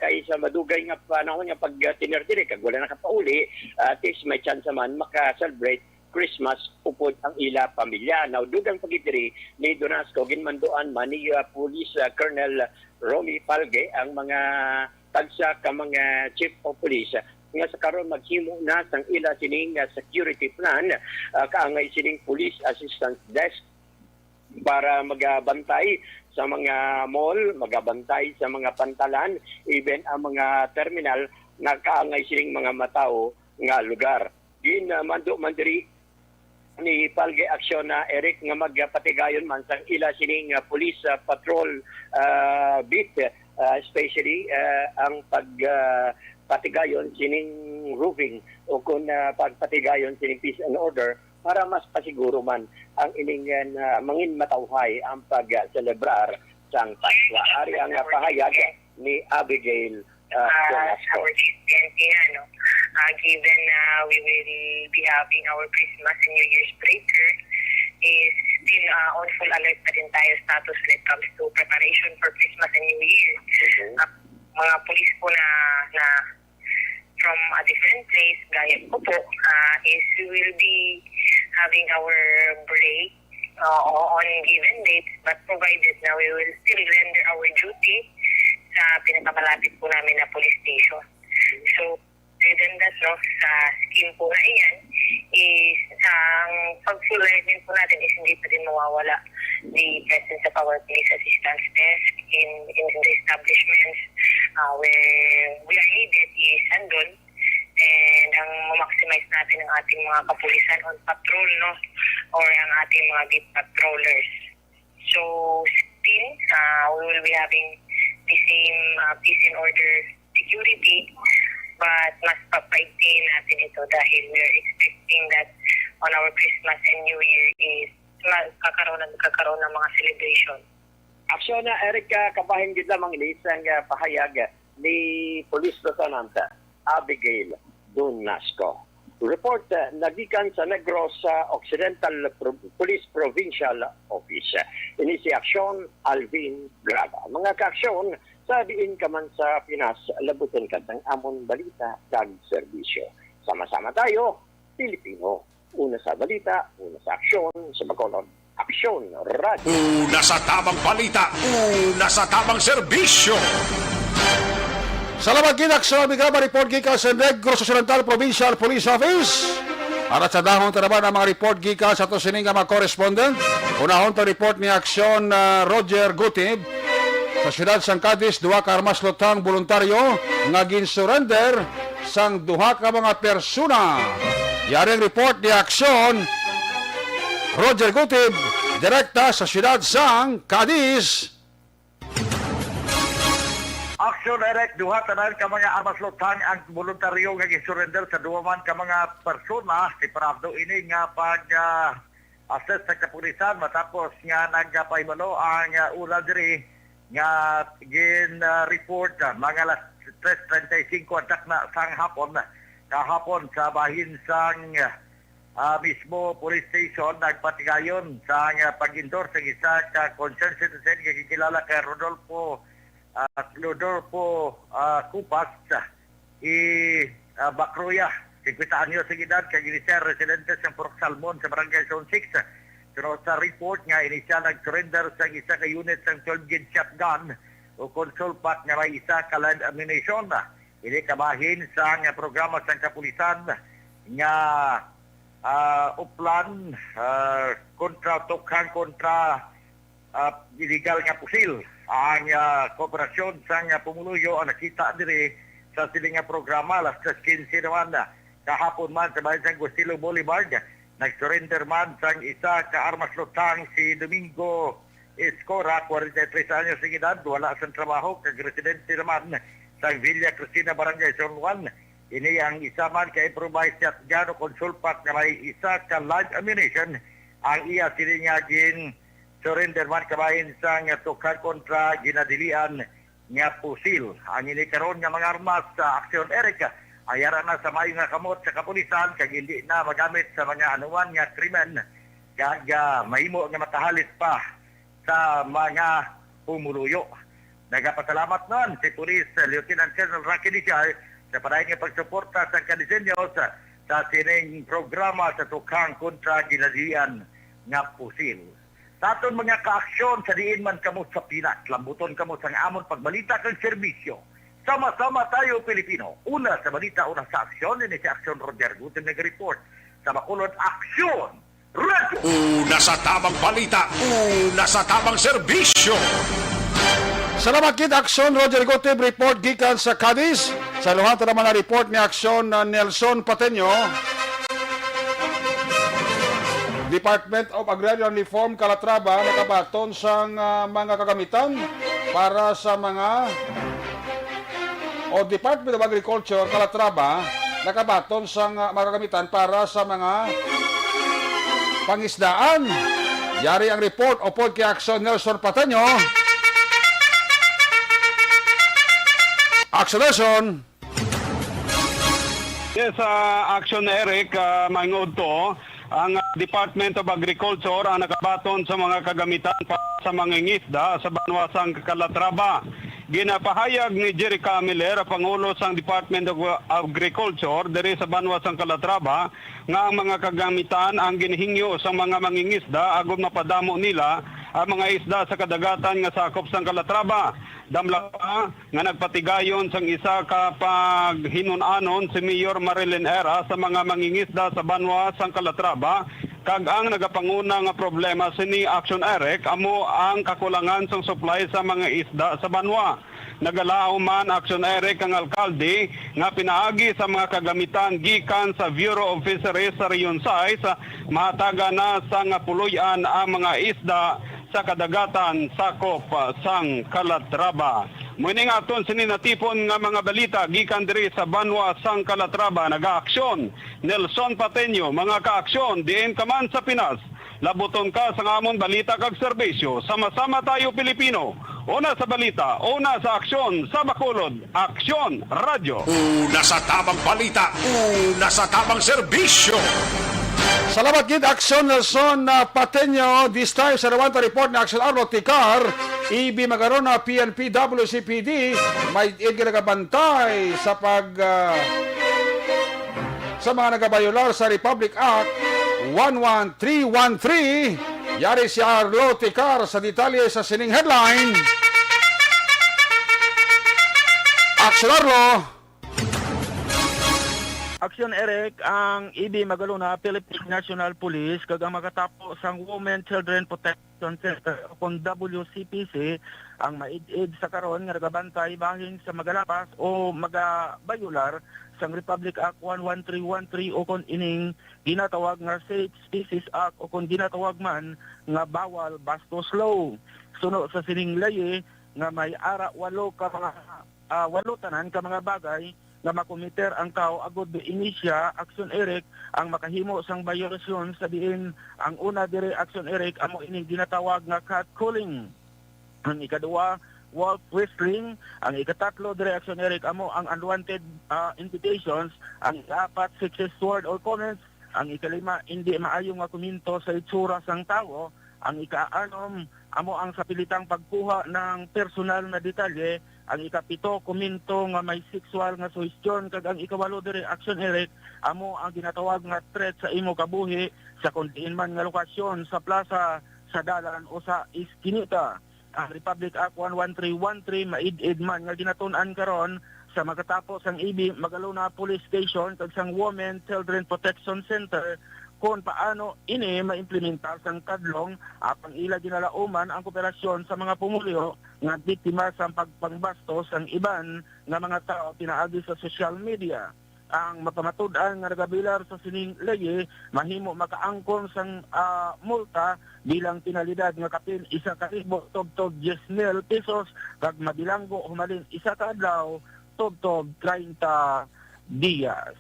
kay sa madugay nga panahon nga pag tiner diri kag wala nakapauli at least may chance man maka-celebrate Christmas upod ang ila pamilya. Now dugang pagidiri ni Donasco ginmanduan man ni Police Colonel Romy Palge ang mga tagsa ka mga chief of police nga sa karon maghimo na sang ila sining security plan kaangay sining police assistance desk para magabantay sa mga mall, magabantay sa mga pantalan, even ang mga terminal na kaangay sining mga matao nga lugar. Mando mandiri ni Palge Aksyon na Eric nga magpatigayon man sang ila sining police patrol beat, especially ang pagpatigayon sining roofing o kung pagpatigayon sining peace and order para mas pasiguro man ang ining mangin matawhay ang pag-celebrar sang Pasko. Ari ang pahayag ni Abigail Donasco. Given we will be having our Christmas and New Year's breaker, is still on full alert pa din tayo status when it comes to preparation for Christmas and New Year. Mga police po na from a different place, gaya ko po, is we will be having our break on given dates, but provided na we will still render our duty sa pinakamalapit po namin na police station. So, within that, sa scheme po na iyan, is ang pag-full alert din po natin is hindi pa din mawawala the presence of our police assistance desk in the establishments where we are needed is andun, and ang ma-maximize natin ang ating mga kapulisan on patrol, or ang ating mga beat patrollers. So, still, we will be having the same peace and order security, but mas papaigtin natin ito dahil we are expecting that on our Christmas and New Year is magkakaroon ng mga celebration. Aksyon na Erika, kabahin gid lamang ilisang pahayag ni Police Lieutenant Abigail Donasco. Report nagikan sa Negros Occidental Police Provincial Office. Ini si Aksyon Alvin Graba. Mga kaaksyon, sabiin ka man sa Pinas, labutin ka ng amon balita kag serbisyo. Sama-sama tayo, Pilipino. Una sa balita, una sa aksyon, sa Bacolod. Aksyon Radio. Una sa tamang balita, una sa tamang serbisyo. Salamat Aksyon Graba, report gika sa Negros Occidental Provincial Police Office. Para sa dahon tanaban ang mga report gika sa to sining mga correspondent. Unahon to report ni Aksyon Roger Gutib. Sa siyudad sang Cadiz, duha ka armas lutang voluntaryo nga gin-surrender sang duha ka mga persona. Yaring report ni Aksyon Roger Gutib, direkta sa siyudad sang Cadiz. Aksyon direct, duha tanan ka mga armas lutang ang voluntaryo nga gin-surrender sa duha man ka mga persona. Iparabdo ini nga pag-assess sa kapulisan matapos nga nagpahibalo ang ulan diri nga gin-report mga alas 3:35 atak na sang hapon kahapon sa bahin sang mismo police station. Nagpatigayon sa pag-endorse sa isa ka concerned citizen nga gikilala kay Rodolfo Kupas Bakruya, 50 anyos sa edad, kay inisyal residente sa Purok Salmon sa Barangay Zone 6. Pero sa report nga, inisyal nag-surrender sa isa ka unit sa 12-gauge shotgun o console pack nga may isa ka land ammunition. Ini kabahin sa programa sa kapulisan nga uplan tukhang kontra illegal nga pusil. Ang kooperasyon sa pumuluyo ang nakita diri sa siling programa alas 3:15 naman kahapon man sa bayan sa Agustilo Boulevard. Nag-surrender man sa isa ka armas lutang si Domingo Escora, 43 anyos ng edad, wala sa trabaho, kag-residente naman sa Villa Cristina, Barangay Zone 1. Ini ang isa man ka improvised shotgun o console pack na may isa ka live ammunition. Ang iya siningagin surrender man kabahin sa tukar kontra ginadilian nga pusil. Ang ini karon nga mga armas sa Aksyon Erika ayara na sa mayo nga kamot sa kapulisan kag hindi na magamit sa mga anuman nga krimen kag mahimo nga makahalit pa sa mga pumuluyo. Nagapasalamat nun si Police Lieutenant Colonel Rocky Dichay sa padayon nga pagsuporta sa kadisenyos sa sining programa sa tukhang kontra ginadilian nga pusil. Sa aton mga kaaksyon sa diin man kamo sa Pinas, lambuton kamo sa amon pagbalita kang serbisyo. Sama-sama tayo Pilipino. Una sa balita, una sa aksyon, ini si Aksyon Roger Guten nag-report sa Bacolod Aksyon Radio. Una sa tamang balita, una sa tamang serbisyo. Salamat kid Aksyon Roger Guten report gikan sa Cadiz. Sa luhat naman na report ni Aksyon Nelson Pateño. Department of Agrarian Reform Calatrava nakabaton sa mga kagamitan para sa mga Department of Agriculture Calatrava nakabaton sa mga kagamitan para sa mga pangisdaan. Yari ang report o kay Aksyon Nelson Pateño. Aksyon Nelson. Yes, Aksyon Eric, mangod to. Ang Department of Agriculture ang nakabaton sa mga kagamitan para sa mga ngisda sa banwasang Calatrava. Ginapahayag ni Jerry Camiller, Pangulo sa Department of Agriculture diri sa banwasang Calatrava, nga ang mga kagamitan ang ginhingyo sa mga mangingisda agud mapadamo nila ang mga isda sa kadagatan nga sakop sa Calatrava. Damla pa nga nagpatigayon sang isa ka paghinunanon si Mayor Marilyn Era sa mga mangingisda sa Banwa sang Calatrava, kag ang nagapanguna nga problema sini Aksyon Eric amo ang kakulangan sang supply sa mga isda sa Banwa. Nagalao man Aksyon Eric ang alkalde nga pinaagi sa mga kagamitan gikan sa Bureau of Fisheries sa Rion 6 mahataga na sa nga puloy-an ang mga isda sa kadagatan sakop sang Calatrava. Muning aton sini natipon nga mga balita gikan diri sa Banwa sang Calatrava nagaaksyon Nelson Pateño, mga kaaksyon diin ka man sa Pinas. Labuton ka sa amon balita kag serbisyo. Sama-sama tayo Pilipino. Una sa balita, una sa aksyon sa Bacolod, Aksyon Radio. Una sa tamang balita, una sa tamang serbisyo. Salamat gid Aksyon Nelson Pateño. This time sa Rawanta report ni Aksyon Arlo Ticar, EB Magarona, PNP, WCPD, may ginagabantay sa sa mga nagabayular sa Republic Act 11313. Yari si Arlo Ticar sa detalye sa sining headline. Aksyon Arlo. Aksyon Eric, ang EB Magalona, Philippine National Police, kag ang makatapos ang Women Children Protection Center o WCPC, ang maid-id sa karon nga nagabantay bahin sa magalapas o magabayular sang Republic Act 11313 o kon ining ginatawag nga Safe Species Act o kon ginatawag man nga bawal bastos law. Suno sa sining laye nga may ara walo tanan ka mga bagay nga makomiter ang tao agod inisya Aksyon Eric ang makahimo sang violasyon sa diin ang una dire Aksyon Eric amo ining ginatawag nga catcalling, ang ikaduwa wolf whistling, ang ikatatlo dire Aksyon Eric amo ang unwanted invitations, ang ikaapat sexist word or comments, ang ikalima hindi maayo nga komento sa itsura sang tao, ang ikaanom amo ang sapilitang pagkuha ng personal na detalye, ang ikapito komento nga may sexual nga suhestyon, kag ang ikawalo dire Aksyon Eric amo ang ginatawag nga threat sa imo kabuhi sa kundiin man nga lokasyon sa plaza, sa dalan o sa iskinita. Ang Republic Act 11313 maid-id man nga ginatun-an karon sa makatapos ang EB Magalona Police Station kag sang Women Children Protection Center kung paano ini maimplementar sang kadlong apang ila ginalauman ang kooperasyon sa mga pumulyo nga biktima sa pagpangbastos ang iban nga mga tao pinaagi sa social media. Ang mapamatud-an nga nagabilar sa sining leye mahimo makaangkon sang multa bilang penalidad nga kapin 1,000 tubtob 10,000 pesos kag mabilanggo humalin 1 ka adlaw tubtob 30 dias.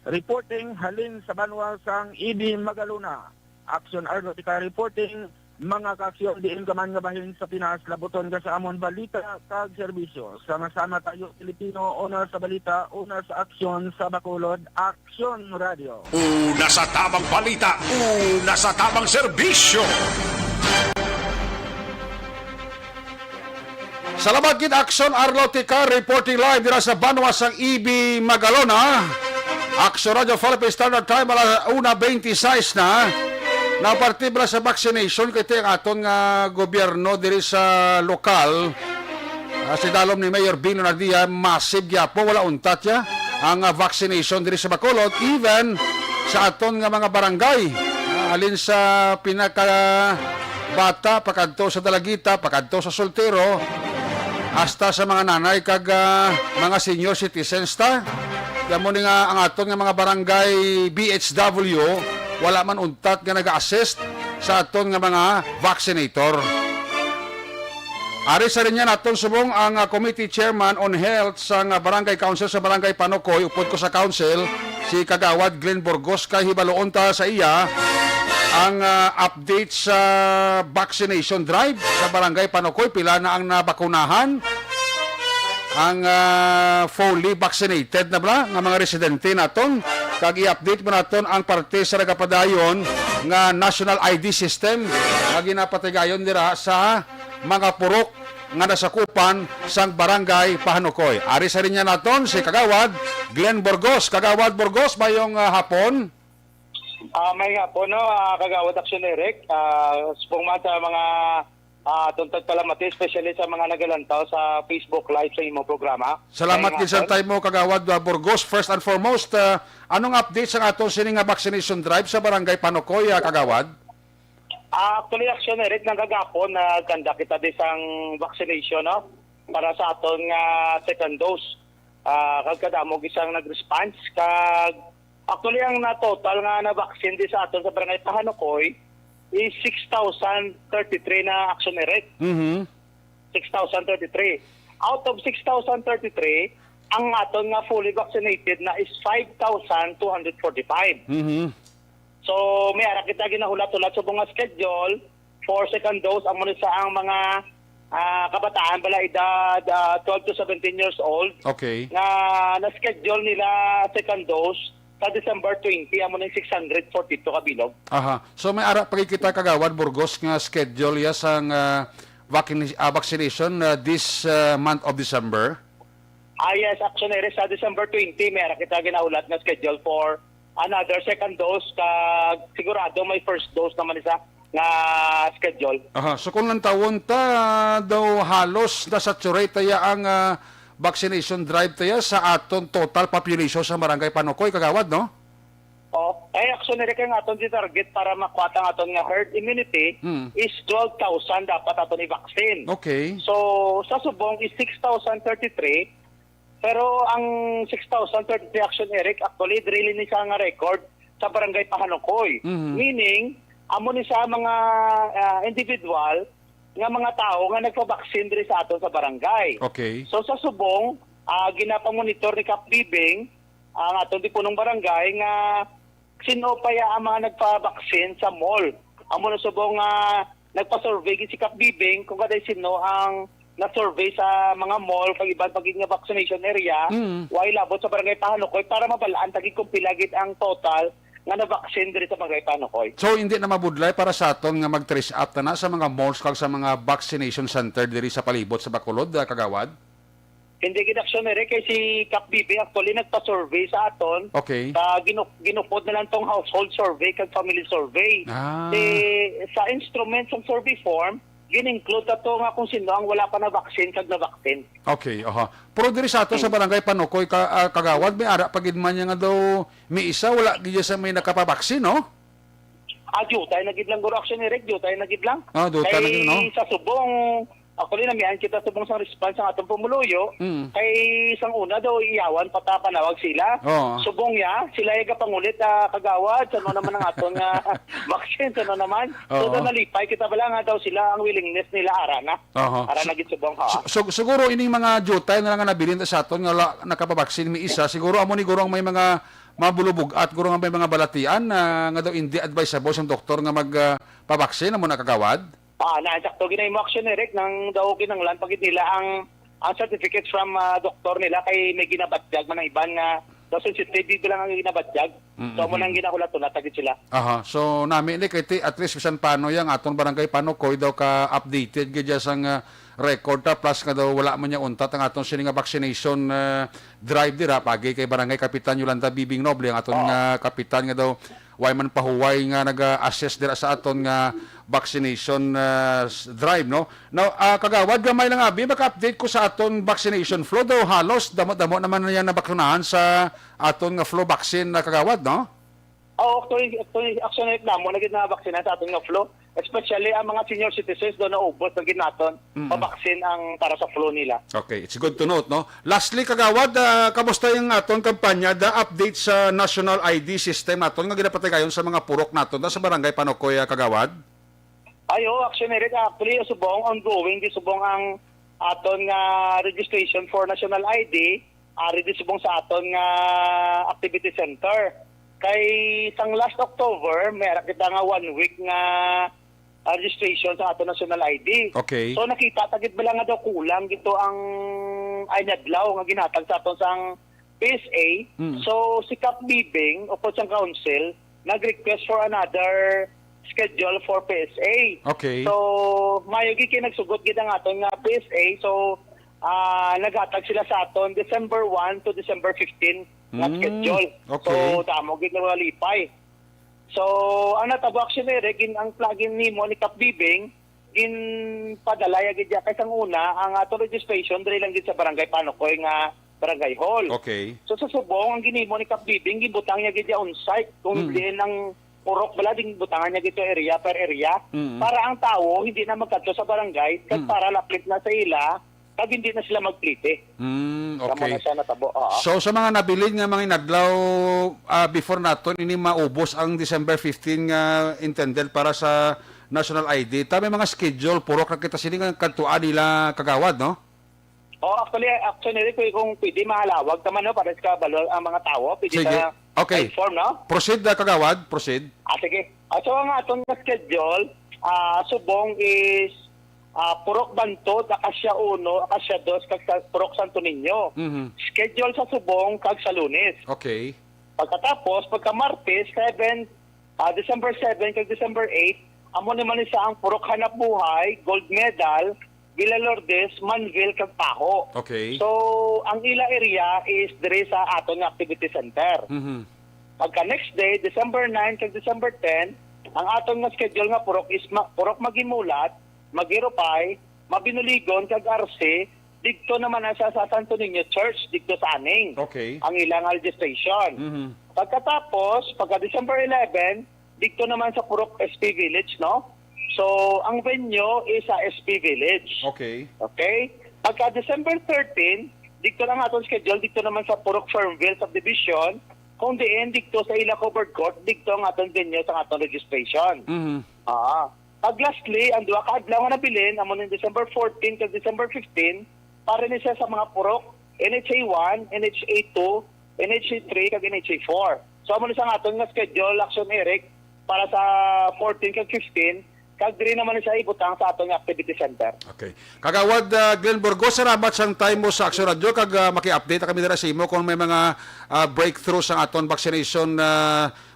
Reporting halin sa Banwa sang EB Magalona. Aksyon Arlo Ticar reporting, mga kaaksyon diin ka man nga bahin sa Pinas, labuton ka sa amon balita kag serbisyo. Sama-sama tayo Pilipino, una sa balita, una sa aksyon sa Bacolod, Aksyon Radio. Una sa tamang balita, una sa tamang serbisyo. Salamat gid Aksyon Arlo Ticar reporting live dira sa Banwa sang EB Magalona. Aksyon Radio Philippine Standard Time alas 1:26 na. Napartibra sa vaccination kay ang aton nga gobyerno diri sa lokal. Si dalom ni Mayor Bing Lunardia, massive gyapo, wala untat ya ang vaccination diri sa Bacolod, even sa aton nga mga barangay. Alin sa pinaka bata, pakadto sa dalagita, pakadto sa soltero, hasta sa mga nanay kag mga senior citizens ta. Damo ni nga ang aton nga mga barangay BHW, wala man untat nga nag-assist sa aton nga mga vaccinator. Ari sa rin yan aton subong ang Committee Chairman on Health sa Barangay Council sa Barangay Panokoy. Upod ko sa council, si Kagawad Glenn Burgos, kay hibaloon ta sa iya ang update sa vaccination drive sa Barangay Panokoy. Pila na ang nabakunahan, ang fully vaccinated na ba nga mga residente naton. Kag i-update mo naton ang parte sa nagapadayon nga national ID system nga ginapatigayon dira sa mga purok nga nasakupan sang Barangay Pahanukoy. Ari sa rin niya naton si Kagawad Glenn Burgos. Kagawad Burgos, mayong hapon. May hapon, no, Kagawad Action Eric. Supong man sa mga tuntad palamati, especially sa mga nagalantaw sa Facebook Live sa imong programa. Salamat din sa time mo, Kagawad Burgos. First and foremost, anong update sa aton sining vaccination drive sa Barangay Panukoy, Kagawad? Actually, Action Eric, nagagapon na ganda kita din sang vaccination, no? Para sa aton nga second dose. Kagkadamog isang nag-response. Actually, ang na-total nga na vaccine din sa aton sa Barangay Pahanukoy is 6,033 na Action Eric. 6,033. Out of 6,033, ang aton nga fully vaccinated na is 5,245. So, may ara kita ginahulat-hulat sa mga schedule for second dose. Ang muna sa ang mga kabataan bala edad 12 to 17 years old. Okay. Na na-schedule nila second dose sa December 20, ang muna 642 kabilog. Aha. So, may ara pagkikita, Kagawad Burgos, nga schedule ya sang vaccination this month of December? Yes, Action Eric, sa December 20, may ara kita ginahulat na schedule for another second dose, sigurado may first dose naman isa na schedule. Aha, so kung nantawon ta daw halos nasaturate ya ang vaccination drive tayo sa aton total population sa Barangay Panukoy, Kagawad, no? Action Eric, ang aton di target para makuha ang aton nga herd immunity is 12,000 dapat aton i-vaccine. Okay. So, sa subong is 6,033. Pero ang 6,033 Action Eric, actually, really ni siya nga record sa Barangay Pahanukoy. Meaning, amo ni sa mga individual nga mga tao nga nagpa-vaccine diri sa aton sa barangay. Okay. So sa subong, ginapamonitor ni Kap Bibing ang aton di punong barangay nga sino pa ya ang mga nagpa-vaccine sa mall. Amo na subong nagpa-survey si Kap Bibing kung kaday sino ang na-survey sa mga mall kag ibang pagiging vaccination area, while labot sa Barangay Pahanukoy para mabalaan tagig kung pilagit ang total nga na-vaccine diri sa Barangay Pahanukoy. So hindi na mabudlay para sa aton nga mag-trace up na sa mga malls kag sa mga vaccination center diri sa palibot sa Bacolod, Kagawad? Hindi ginaksyon Eric kay si Kap Bibing actually nagpa-survey sa aton. Okay. Ginupod na lang tong household survey kag family survey. Sa instruments ng survey form, gin-include ato nga kung sino ang wala pa na vaccine kag na vaccine. Okay, pero diri sa ato sa Barangay Panukoy, Kagawad, may ara pagid man nga daw may isa wala gid sa may nakapabaksin, no? Jutay na gid lang guro Action Eric, jutay na gid lang. Jutay na gid, no? Sa subong actually namihan kita subong sa response ang atong pumuluyo kay isang una daw iyawan patapanawag sila. Subong ya sila yung pangulit Kagawad sa naman ang aton nga vaccine sa naman. So nalipay kita bala nga daw sila ang willingness nila arana. Arana gid subong siguro ining mga jutay na lang nga nabilin sa aton nga nakapabaksin mi isa, siguro amo ni guro ang may mga mabulubog at guro nga may mga balatian nga daw hindi advisable sa doktor nga magpabaksin amo na, Kagawad. Naasakto ginay mo Action Eric nang daw kinanglan pagid nila ang certificates from doktor nila kay may ginabatyag man ang iban nga daw sensitive lang ang ginabatyag. So mo nang ginahulat-hulat tagid sila. So nami ni kay at least bisan paano yang aton Barangay Panukoy daw ka updated gid sang record ta plus nga daw wala man yang untat ang aton sini nga vaccination drive dira pagi kay Barangay Kapitan Yolanda Bibing Noble ang aton nga kapitan nga daw way man pahuway nga naga-assess dira sa aton nga vaccination drive, no? Now, kagawad, gamay lang abi, maka-update ko sa aton vaccination flow, daw halos damo-damo naman na yan nabakunahan sa aton nga flu vaccine na kagawad, no? Actually, actually, namo na na vaksina sa aton nga flu. Especially ang mga senior citizens doon na ubos na ginaton, pabaksin ang para sa flu nila. Okay, it's good to note, no? Lastly, kagawad, kamusta yung aton kampanya, the update sa national ID system naton nga ginapatay kayon sa mga purok naton sa barangay Panokoy, kagawad? Actually, subong ongoing, di subong ang aton nga registration for national ID, di subong sa aton nga activity center. Kay sang last October, meron kita nga 1 week nga registration sa ato national ID. Okay. So nakita tagit bala nga daw kulang gito ang ay nadlaw nga ginatag sa aton sang PSA. So si Cap Bibing o po sang council nag-request for another schedule for PSA. Okay. So mayugi kay nagsugot gid ang aton nga PSA. So naghatag sila sa aton December 1 to December 15 nga schedule. Okay. So damo gid nga lipay. So, ang natabo actually, ang plugin nimo ni Cap Bibing, padalaya gid ya kay sang una ang ato registration diri lang gid sa barangay Panokoy nga barangay hall. Okay. So sa subong ang ginimo ni Cap Bibing gibutang niya gid ya on site kung diin ang purok bala ding butangan niya gito area per area para ang tawo hindi na magkadto sa barangay kag para lapit na sa ila kag hindi na sila magplite. Okay. Na siya natabo. So sa mga nabilin nga mga inadlaw before naton ini maubos ang December 15 nga intended para sa national ID. May mga schedule purok na kita sini nga kantuan nila kagawad, no? Actually kung pwede mahalawag taman no para sa kabalo ang mga tawo pwede sa inform, no? Proceed kagawad, proceed. Sige. So ang aton nga schedule subong is Purok Bantod, Akasya 1, Akasya 2, kag Purok Santo Niño. Schedule sa Subong kag sa Lunes. Okay. Pagkatapos, pagka Martes, December 7 kag December 8, amo naman isa ang Purok Hanap Buhay, Gold Medal, Villa Lourdes, Manville kag Paho. Okay. So, ang ila area is dire sa aton nga activity center. Pagka next day, December 9 kag December 10, ang aton nga schedule nga purok is Purok Magimulat, Magirupay, Mabinuligon, kag Arce, dito naman sa Santo Niño Church, dito sa Aning. Okay. Ang ilang registration. Pagkatapos, pagka December 11, dito naman sa Purok SP Village, no? So, ang venue is sa SP Village. Okay. Okay? Pagka December 13, dito lang aton schedule, dito naman sa Purok Farmville Subdivision, kung diin, dito sa Ila Covered Court, dito ang aton venue sa aton registration. Pag lastly, ang duwa ka adlaw nga nabilin amo ng December 14 kag December 15 para ni siya sa mga purok NHA 1, NHA 2, NHA 3 kag NHA 4. So amo ni sa aton nga schedule action Eric para sa 14 kag 15 kag diri naman ni siya ibutang sa aton nga activity center. Okay. Kagawad Glenn Burgos, salamat sang time mo sa Action Radio kag maki-update kami dira sa imo kung may mga breakthroughs sa aton vaccination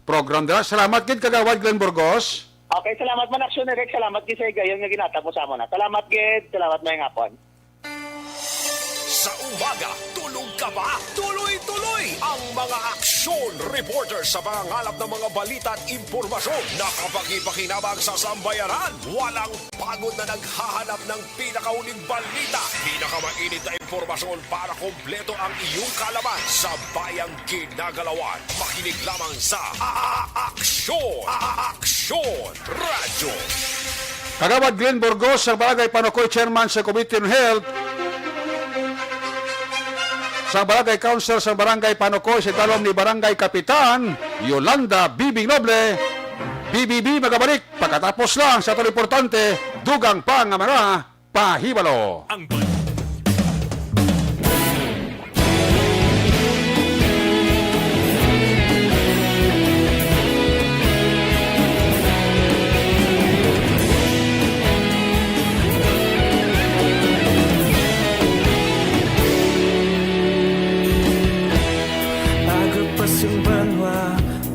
program dira. Salamat gid kagawad Glenn Burgos. Okay, salamat man Action Eric. Salamat gid sa gayon nga ginatabo sa amo na. Salamat gid. Salamat mayong hapon. Sa umaga, tulog ka ba? Tuloy-tuloy ang mga aksyon reporter sa mga ngalap ng mga balita at impormasyon. Nakapag-ipakinabang sa sambayaran. Walang pagod na naghahanap ng pinakauling balita. Pinakamainit na impormasyon para kompleto ang iyong kalaman sa bayang kinagalawan. Makinig lamang sa Aksyon! Aksyon Radio! Kagawad Glenn Burgos, ang Barangay Panokoy Chairman sa Committee on Health, sa Barangay Council sa Barangay Panokoy, sa talong ni Barangay Kapitan Yolanda Bibing Noble. BBB magabalik pagkatapos lang sa ito importante, dugang pa nga mga pahibalo.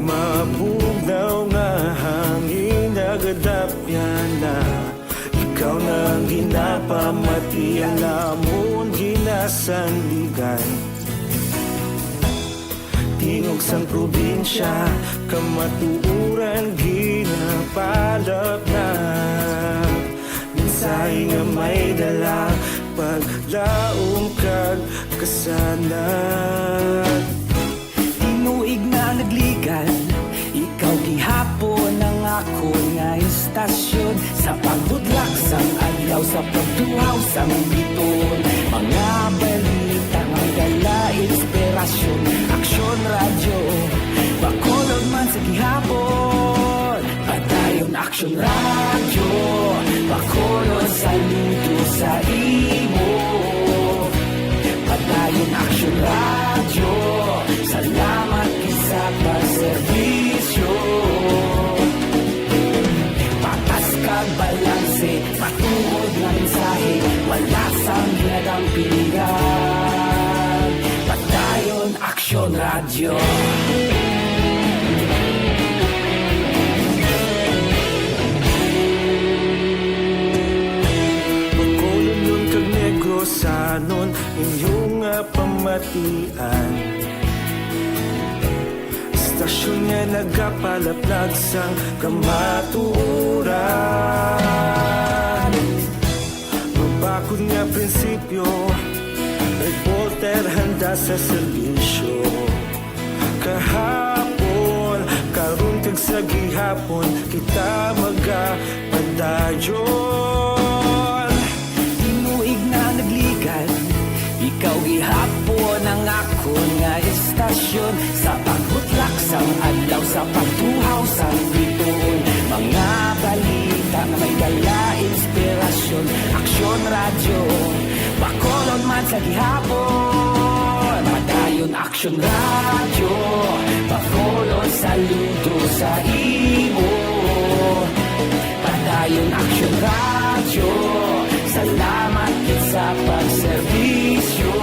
Mabugaw nga hangin nagadapyan na ikaw nang ginapamati ang amon ginasandigan. tingog sang probinsya, kamatuuran ginapalap na. Minsay nga may dala, paglaom kag kasanat. Tinuig na nagligan, ikaw gihapon ang ako nga istasyon. Sa pagbutlak sang adlaw, sa pagduhaw sang biton, mga balita nga dala inspirasyon. Aksyon radyo, Bacolod man sa gihapon. Padayon Aksyon radyo, Bacolod saludo sa imo. Padayon Aksyon radyo, salamat sa pagserbisyo. Patas kag balanse, patuod na mensahe, wala sang ginagampiligan. Padayon Aksyon radyo. Bacolod nun kag Negros sanon inyong pamatian. Istasyon nga nagapalaplag sang kamatuuran. Mabakod nga prinsipyo, reporter handa sa serbisyo. Kahapon, karon kag sa gihapon, kita magapadayon. Tinuig na nagligan, ikaw gihapon ang ako nga istasyon. Sa pagbutlak sang adlaw, sa pagtuhaw sang biton, mga balita na may dala inspirasyon. Aksyon radyo, Bacolod man sa gihapon. Padayon Aksyon radyo, Bacolod saludo sa imo. Padayon Aksyon radyo, salamat sa pagserbisyo.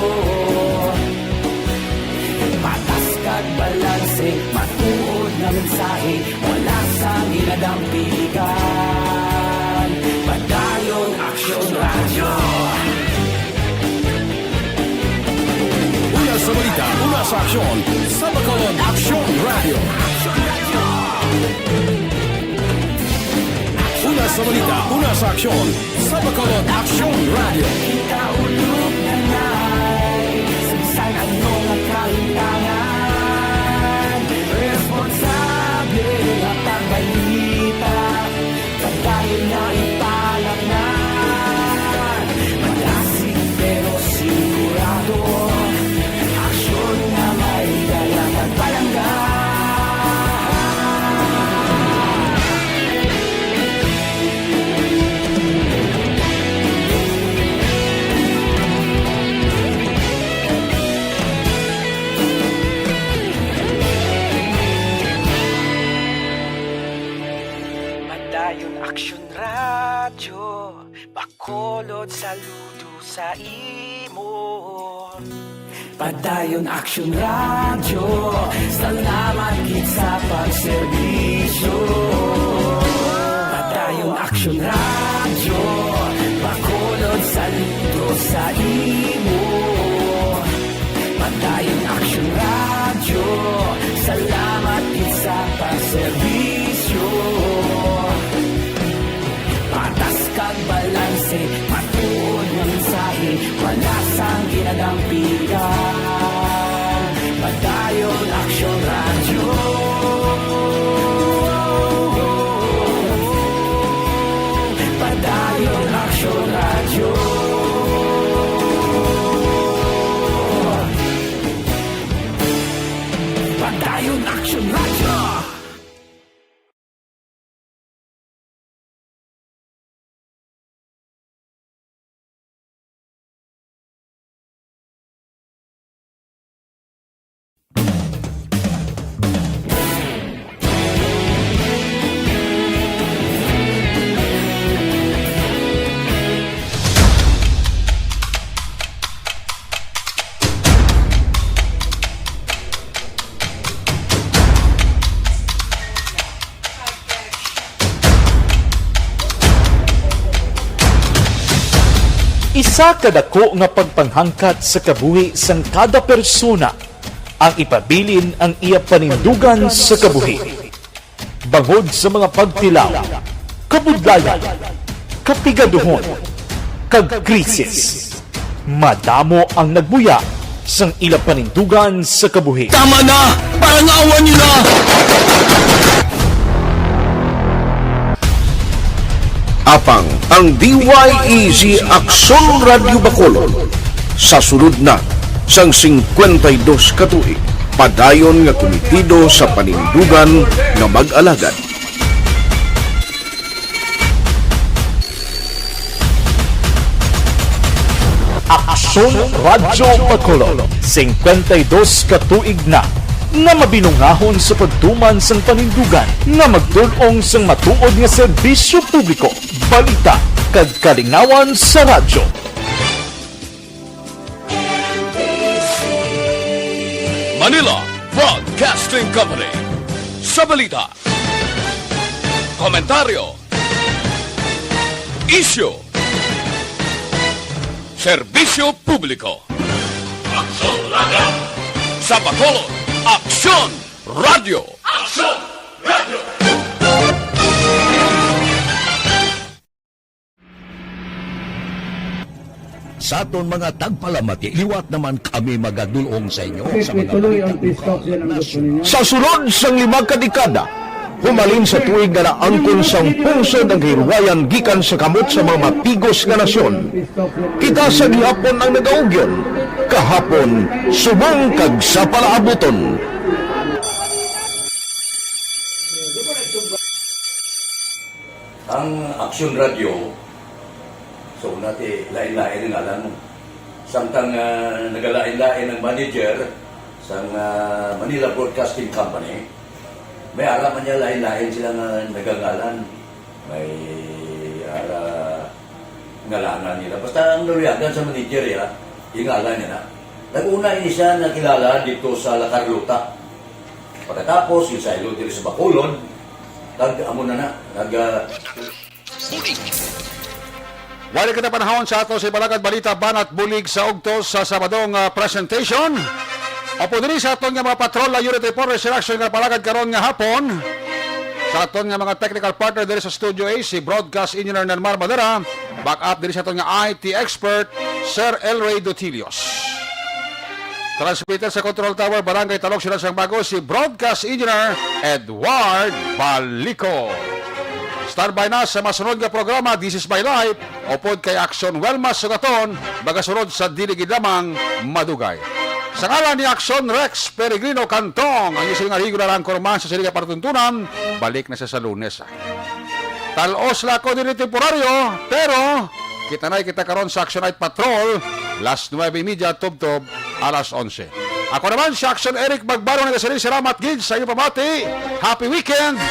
Patas kag balanse, matuod na mensahe, wala sang ginadampiligan. Padayon Aksyon radyo. Una sa balita, una sa aksyon, sa Bacolod Aksyon Radio. Una sa balita, una sa aksyon, sa Bacolod Aksyon Radio. Ikaulog na na'y sabisan ano nga kalintangan. Responsable na pagbalita, pagdayon na ipalag na. Malasig pero sigurado, aksyon na may dalang at palanggan. Padayon Aksyon radyo, Bacolod saludo sa imo. Padayon Aksyon radyo, salamat gid sa pagserbisyo. Padayon Aksyon radyo, Bacolod saludo sa imo. Padayon Aksyon radyo, salamat gid sa pagserbisyo. Patas kag balanse, matuod na mensahe, wala sang ginadampiligan. Padayon Aksyon radyo. Padayon Aksyon radyo. Padayon Aksyon radyo. Isa kadako nga pagpanghangkat sa kabuhi sang kada persona ang ipabilin ang iya panindugan sa kabuhi. Bangod sa mga pagtilaw, kabudlayan, kapigaduhon, kagkrisis, madamo ang nagbuya sang ila panindugan sa kabuhi. Tama na! Parang awan nyo na! Apang ang DYEZ Aksyon Radio Bacolod sa sulod na sang 52 katuig padayon nga komitido sa panindugan nga mag-alagad. Aksyon Radio Bacolod, 52 katuig na nga mabinungahon sa pagtuman sang panindugan nga magdulong sang matuod nga serbisyo publiko, balita kag kalinawan sa radyo. Manila Broadcasting Company. Sa balita, komentaryo, issue, serbisyo publiko. Aksyon Radio. Sa Bacolod, Aksyon Radio. Aksyon Radio. Sa aton mga tagpalamati, liwat naman kami magadulong sa inyo sa mga sa sulod sang 5 kadekada. Humalin sa tuig nga naangkon sang pungsod ang hirwayan gikan sa kamot sa mga mapigos nga nasyon. Kita sa gihapon ang nagaugyon, kahapon subong kag sa palaabuton. Ang Aksyon Radio, so nati lain-lain ang alam mo. Samtang nagalain-lain ang manager sa Manila Broadcasting Company, may araman niya lain-lain sila nga nagangalan. May ngalanan nila. Basta ang naluyagan sa manager yung ngalan niya na. Nag-una ini siya nakilala dito sa La Carlota. Pagkatapos, yung sa ilo dito sa Bacolod, amo na Wala ka na panahon sa ato sa Balagad Balita Banat Bulig sa Ugtos sa Sabadong presentation. Opo diri sa aton nga mga patrol la unit report reaction nga palagad karon nga hapon. Sa aton nga mga technical partner diri sa Studio A, si Broadcast Engineer Nelmar Madera, back up diri sa aton nga IT expert, Sir Elray Dotilios. Transmitter sa Control Tower, Barangay Talok, Silang Sang Bago, si Broadcast Engineer Edward Balico. Standby na sa masunod nga programa, This is My Life, o pod kay Aksyon Welmas Sugaton, magasunod sa diligid lamang Madugay. Sa ngalan ni Aksyon Rex Peregrino Cantong, ang isang regular anchorman sa Siliga Partuntunan, balik na siya sa Lunes. Talos la ko din temporaryo, pero kita karon sa Action Night Patrol, last 9:30 tubtob, alas 11. Ako naman si Action Eric Magbaro ng Kasari, salamat gid sa iyo pamati. Happy weekend!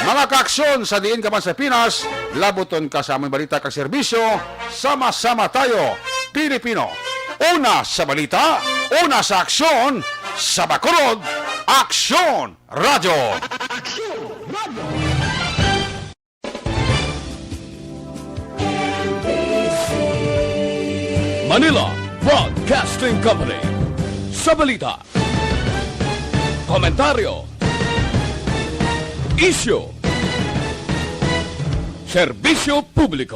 Mga kaaksyon sa diin ka man sa Pinas, labuton ka sa aming balita kag serbisyo, sama-sama tayo, Pilipino. Una sa balita, una sa aksyon, sa Bacolod, Aksyon Radio. Manila Broadcasting Company. Sa balita, komentaryo, issue, serbisyo publiko.